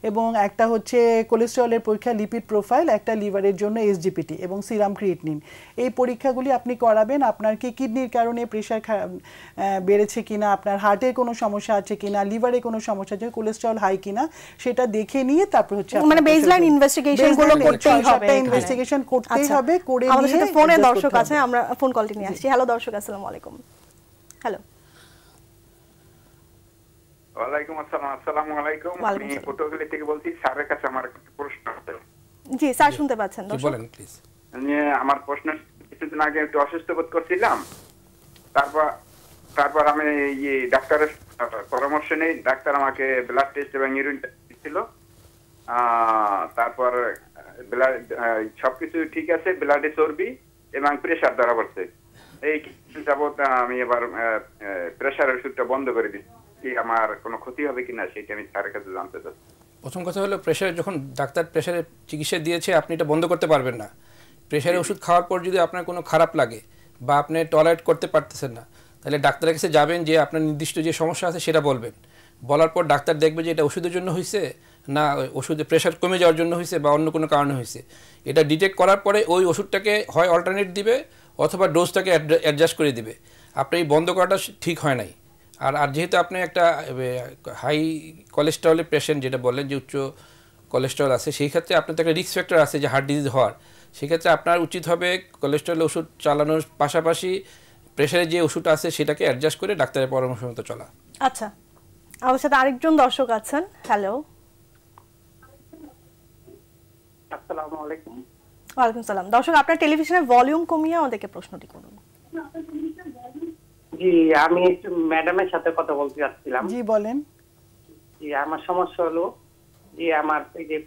এবং একটা হচ্ছে কোলেস্টেরলের পরীক্ষা, লিপিড প্রোফাইল, একটা লিভারের জন্য এসজিপিটি এবং সিরাম ক্রিয়েটিনিন। এই পরীক্ষাগুলি আপনি করাবেন। আপনার কি কিডনির কারণে প্রেশার বেড়েছে কিনা, আপনার হার্টের কোনো সমস্যা আছে কিনা, লিভারে কোনো সমস্যা আছে, কোলেস্টেরল হাই কিনা, সেটা দেখে নিয়ে তারপর হচ্ছে মানে বেসলাইন ইনভেস্টিগেশন গুলো করতেই হবে, ইনভেস্টিগেশন করতেই হবে। করে আমাদের সাথে ফোনে দর্শক আছে, আমরা ফোন কলটি নিয়ে আসছি। হ্যালো দর্শক, আসসালামু আলাইকুম। হ্যালো। ওয়ালাইকুম আসসালাম। আসসালামু আলাইকুম। আমি পটুয়াখালী থেকে বলছি। স্যারের কাছে আমার একটা প্রশ্ন আছে। জি স্যার, শুনতে পাচ্ছেন? দর্শক বলেন প্লিজ। আমার প্রশ্ন, কিছুদিন আগে একটু অসুস্থ বোধ করছিলাম, তারপর আমি ডাক্তারের পরামর্শ নেই, ডাক্তার আমাকে ব্লাড টেস্ট এবং ইউরিন টেস্ট দিচ্ছিল। তারপর সবকিছু ঠিক আছে, ব্লাডে চর্বি এবং প্রেশার ধরা পড়ছে। এই যাবত আমি এবার প্রেশারের ওষুধটা বন্ধ করে দিচ্ছি, আমার কোনো ক্ষতি হবে কিনা সেটা আমি স্যারের কাছে জানতে চাচ্ছি। প্রথম কথা হলো, প্রেশারে যখন ডাক্তার প্রেশারের চিকিৎসা দিয়েছে আপনি এটা বন্ধ করতে পারবেন না। প্রেশারের ওষুধ খাওয়ার পর যদি আপনার কোনো খারাপ লাগে বা আপনি টলারেট করতে পারতেছেন না, তাহলে ডাক্তারের কাছে যাবেন, যে আপনার নির্দিষ্ট যে সমস্যা আছে সেটা বলবেন। বলার পর ডাক্তার দেখবে যে এটা ওষুধের জন্য হয়েছে না ওষুধে প্রেশার কমে যাওয়ার জন্য হয়েছে বা অন্য কোনো কারণে হয়েছে, এটা ডিটেক্ট করার পরে ওই ওষুধটাকে হয় অল্টারনেট দিবে অথবা ডোজটাকে অ্যাডজাস্ট করে দিবে। আপনার এই বন্ধ করাটা ঠিক হয় নাই। আর যেহেতু আপনি একটা হাই কোলেস্টেরলের পেশেন্ট, যেটা বললেন যে উচ্চ কোলেস্টেরল আছে, সেই ক্ষেত্রে আপনার তো একটা রিস্ক ফ্যাক্টর আছে যে হার্ট ডিজিজ হওয়ার। সেক্ষেত্রে আপনার উচিত হবে কোলেস্টেরল ওষুধ চালানোর পাশাপাশি প্রেশারের যে ওষুধ আছে সেটাকে অ্যাডজাস্ট করে ডাক্তারের পরামর্শ মতো চলা। আচ্ছা, আমার সাথে আরেকজন দর্শক আছেন। হ্যালো, আসসালামু আলাইকুম। ওয়ালাইকুম সালাম। দর্শক, আপনার টেলিভিশনের ভলিউম কমিয়ে আমাদেরকে প্রশ্নটি করুন। জি, আমি একটু ম্যাডামের সাথে কথা বলতে যাচ্ছিলাম। জি বলেন। জি, আমার সমস্যা হলো যে আমার এই যে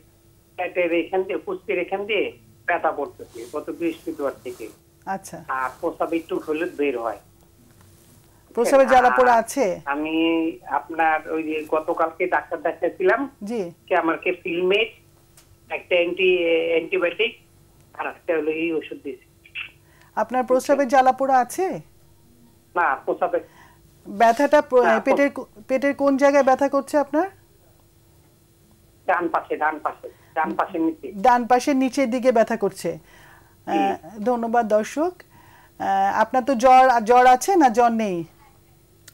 পেটের এখান দিয়ে, পুষ্টির এখান দিয়ে ব্যথা পড়তেছে গত বৃহস্পতিবার থেকে। আচ্ছা, আর প্রস্রাব একটু হলুদ বের হয়। প্রস্রাবের জ্বালা পোড়া আছে? আমি আপনার ওই যে গতকালকে ডাক্তার দেখাচ্ছিলাম, জি, যে আমাকে ফিলমেট, একটা অ্যান্টিবায়োটিক আর একটা হলো এই ওষুধ দিয়েছে। আপনার প্রস্রাবের জ্বালা পোড়া আছে? না, প্রস্রাবের ব্যথাটা পেটের কোন জায়গায় ব্যথা করছে আপনার? ডান পাশে নিচে। ডান পাশের নিচের দিকে ব্যথা করছে। ধন্যবাদ দর্শক। আপনার তো জ্বর আছে না জ্বর নেই?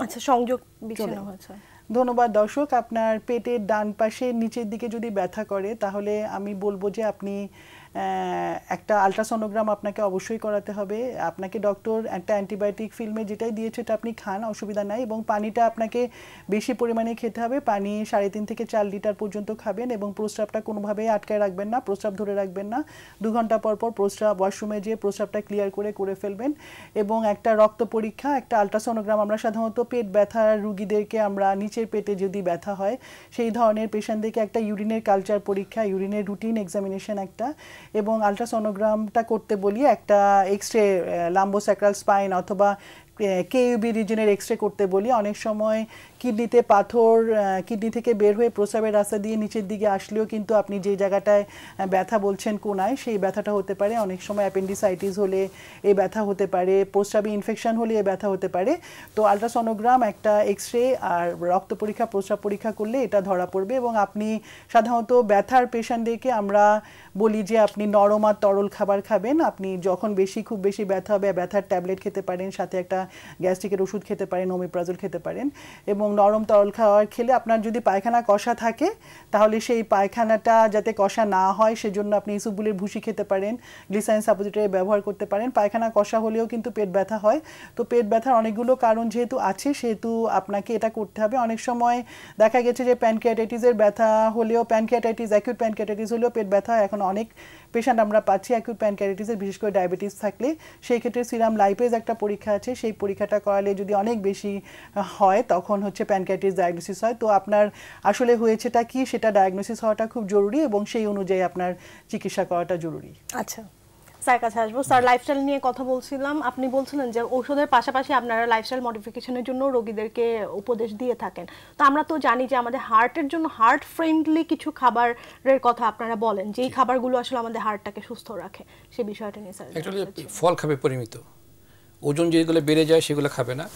আচ্ছা, সংযোগ বিচ্ছিন্ন হয়েছে। ধন্যবাদ দর্শক। আপনার পেটের ডান পাশের নিচের দিকে যদি ব্যথা করে তাহলে আমি বলবো যে আপনি একটা আলট্রাসোনোগ্রাম আপনাকে অবশ্যই করাতে হবে। আপনাকে ডক্টর একটা অ্যান্টিবায়োটিক ফিল্মে যেটাই দিয়েছে এটা আপনি খান, অসুবিধা নাই। এবং পানিটা আপনাকে বেশি পরিমাণে খেতে হবে। পানি 3.5 থেকে 4 লিটার পর্যন্ত খাবেন এবং প্রস্রাবটা কোনোভাবেই আটকায় রাখবেন না, প্রস্রাব ধরে রাখবেন না। 2 ঘন্টা পর পর প্রস্রাব, ওয়াশরুমে যেয়ে প্রস্রাবটা ক্লিয়ার করে ফেলবেন। এবং একটা রক্ত পরীক্ষা, একটা আলট্রাসোনোগ্রাম। আমরা সাধারণত পেট ব্যথার রুগীদেরকে, আমরা নিচের পেটে যদি ব্যথা হয় সেই ধরনের পেশেন্টদেরকে একটা ইউরিনের কালচার পরীক্ষা, ইউরিনের রুটিন এক্সামিনেশন একটা, এবং আলট্রাসোনোগ্রামটা করতে বলি। একটা এক্সরে, লাম্বোস্যাক্রাল স্পাইন অথবা কেইউবি রিজনের এক্সরে করতে বলি। অনেক সময় কিডনিতে পাথর কিডনি থেকে বের হয়ে প্রস্রাবের রাস্তা দিয়ে নিচের দিকে আসলেও কিন্তু আপনি যে জায়গাটায় ব্যথা বলছেন কোনায়, সেই ব্যথাটা হতে পারে। অনেক সময় অ্যাপেন্ডিসাইটিস হলে এই ব্যথা হতে পারে, প্রস্রাবে ইনফেকশন হলে এই ব্যথা হতে পারে। তো আলট্রাসোনোগ্রাম, একটা এক্সরে আর রক্ত পরীক্ষা, প্রস্রাব পরীক্ষা করলে এটা ধরা পড়বে। এবং আপনি সাধারণত ব্যথার পেশেন্টদেরকে আমরা বলি যে আপনি নরম আর তরল খাবার খাবেন। আপনি যখন খুব বেশি ব্যথা হবে, ব্যথার ট্যাবলেট খেতে পারেন, সাথে একটা গ্যাস্ট্রিকের ওষুধ খেতে পারেন, ওমিপ্রাজল খেতে পারেন। এবং নরম তরল খাবার খেলে আপনার যদি পায়খানা কষা থাকে তাহলে সেই পায়খানাটা যাতে কষা না হয় সেজন্য আপনি ইসবগুলের ভুসি খেতে পারেন, গ্লিসারিন সাপোজিটরি ব্যবহার করতে পারেন। পায়খানা কষা হলেও কিন্তু পেট ব্যথা হয়। তো পেট ব্যথার অনেকগুলো কারণ যেহেতু আছে সেহেতু আপনাকে এটা করতে হবে। অনেক সময় দেখা গেছে যে প্যানক্রিয়াটাইটিসের ব্যথা হলেও, অ্যাকিউট প্যানক্রিয়াটাইটিস হলেও পেট ব্যথা এখন অনেক পেশেন্ট আমরা পাচ্ছি অ্যাকিউট প্যানক্রিয়াটাইটিসের, বিশেষ করে ডায়াবেটিস থাকলে। সেই ক্ষেত্রে সিরাম লাইপেজ একটা পরীক্ষা আছে, সেই পরীক্ষাটা করালে যদি অনেক বেশি হয় তখন হচ্ছে প্যানক্রিয়াটাইটিস ডায়াগনোসিস হয়। তো আপনার আসলে হয়েছেটা কি সেটা ডায়াগনোসিস হওয়াটা খুব জরুরি এবং সেই অনুযায়ী আপনার চিকিৎসা করাটা জরুরি। আচ্ছা, স্যার কাছে আসবো। স্যার, লাইফস্টাইল নিয়ে কথা বলছিলাম। আপনি বলছিলেন যে ওষুধের পাশাপাশি আপনারা লাইফস্টাইল মডিফিকেশনের জন্য রোগীদেরকে উপদেশ দিয়ে থাকেন। তো আমরা তো জানি যে আমাদের হার্টের জন্য হার্ট ফ্রেন্ডলি কিছু খাবারের কথা আপনারা বলেন, যেই খাবারগুলো আসলে আমাদের হার্টটাকে সুস্থ রাখে, সেই বিষয়টা নিয়ে স্যার। অ্যাকচুয়ালি ফল খাবে পরিমিত, ওজন যেগুলো বেড়ে যায় সেগুলো খাবে না।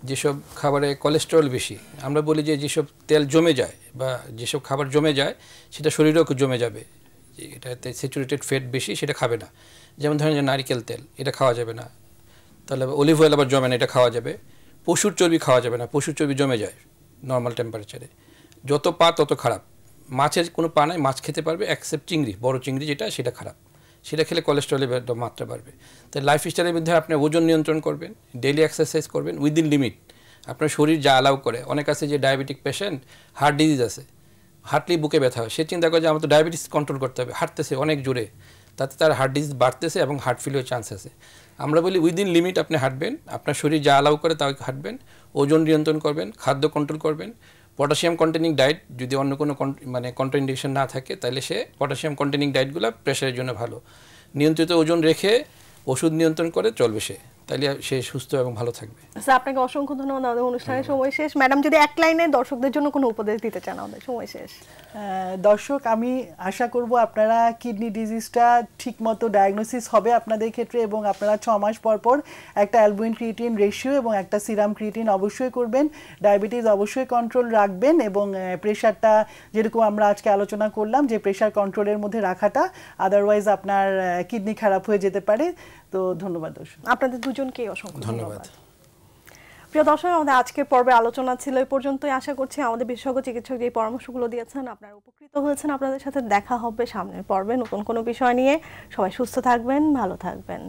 যেসব খাবারে কোলেস্টেরল বেশি, আমরা বলি যে যেসব তেল জমে যায় বা যেসব খাবার জমে যায় সেটা শরীরেও জমে যাবে, এটাতে স্যাচুরেটেড ফ্যাট বেশি, সেটা খাবে না। যেমন ধরেন যে নারিকেল তেল, এটা খাওয়া যাবে না। তাহলে অলিভ অয়েল আবার জমে না, এটা খাওয়া যাবে। পশুর চর্বি খাওয়া যাবে না, পশুর চর্বি জমে যায় নর্মাল টেম্পারেচারে। যত পা তত খারাপ। মাছের কোনো পা নাই, মাছ খেতে পারবে এক্সেপ্ট চিংড়ি, বড় চিংড়ি যেটা, সেটা খারাপ, সেটা খেলে কোলেস্টেরলের মাত্রা বাড়বে। তাই লাইফস্টাইলের মধ্যে আপনি ওজন নিয়ন্ত্রণ করবেন, ডেইলি এক্সারসাইজ করবেন উইদিন লিমিট, আপনার শরীর যা অ্যালাউ করে। অনেক আছে যে ডায়াবেটিক পেশেন্ট, হার্ট ডিজিজ আছে, হাঁটলেই বুকে ব্যথা হয়, সে চিন্তা করে যে আমার তো ডায়াবেটিস কন্ট্রোল করতে হবে, হাঁটতেছে অনেক জোরে, তাতে তার হার্ট ডিজিজ বাড়তেছে এবং হার্ট ফেলিওর চান্স আছে। আমরা বলি উইদিন লিমিট আপনি হাঁটবেন, আপনার শরীর যা অ্যালাউ করে তাও হাঁটবেন, ওজন নিয়ন্ত্রণ করবেন, খাদ্য কন্ট্রোল করবেন, পটাশিয়াম কন্টেনিং ডায়েট, যদি অন্য কোনো কন্ট্রাইন্ডিকেশন না থাকে তাহলে সে পটাশিয়াম কন্টেনিং ডায়েটগুলো প্রেশারের জন্য ভালো। নিয়ন্ত্রিত ওজন রেখে ওষুধ নিয়ন্ত্রণ করে চলবে সে, তাহলে সে সুস্থ এবং ভালো থাকবে। স্যার আপনাকে অসংখ্য ধন্যবাদ। আমাদের অনুষ্ঠানের সময় শেষ। ম্যাডাম যদি এক লাইনে দর্শকদের জন্য কোনো উপদেশ দিতে চান, আমাদের সময় শেষ। দর্শক, আমি আশা করব আপনারা কিডনি ডিজিজটা ঠিকমতো ডায়াগনোসিস হবে আপনাদের ক্ষেত্রে, এবং আপনারা 6 মাস পর পর একটা অ্যালবুমিন ক্রিয়েটিন রেশিও এবং একটা সিরাম ক্রিয়েটিন অবশ্যই করবেন। ডায়াবেটিস অবশ্যই কন্ট্রোল রাখবেন, এবং প্রেশারটা যেরকম আমরা আজকে আলোচনা করলাম যে প্রেশার কন্ট্রোলের মধ্যে রাখাটা, আদারওয়াইজ আপনার কিডনি খারাপ হয়ে যেতে পারে। তো ধন্যবাদ দর্শক। আপনাদের দুজনকেই অসংখ্য ধন্যবাদ। প্রিয় দর্শক, আমাদের আজকের পর্বে আলোচনা ছিল এই পর্যন্তই। আশা করছি আমাদের বিশেষজ্ঞ চিকিৎসক যে পরামর্শগুলো দিয়েছেন আপনারা উপকৃত হয়েছেন। আপনাদের সাথে দেখা হবে সামনের পর্বে নতুন কোনো বিষয় নিয়ে। সবাই সুস্থ থাকবেন, ভালো থাকবেন।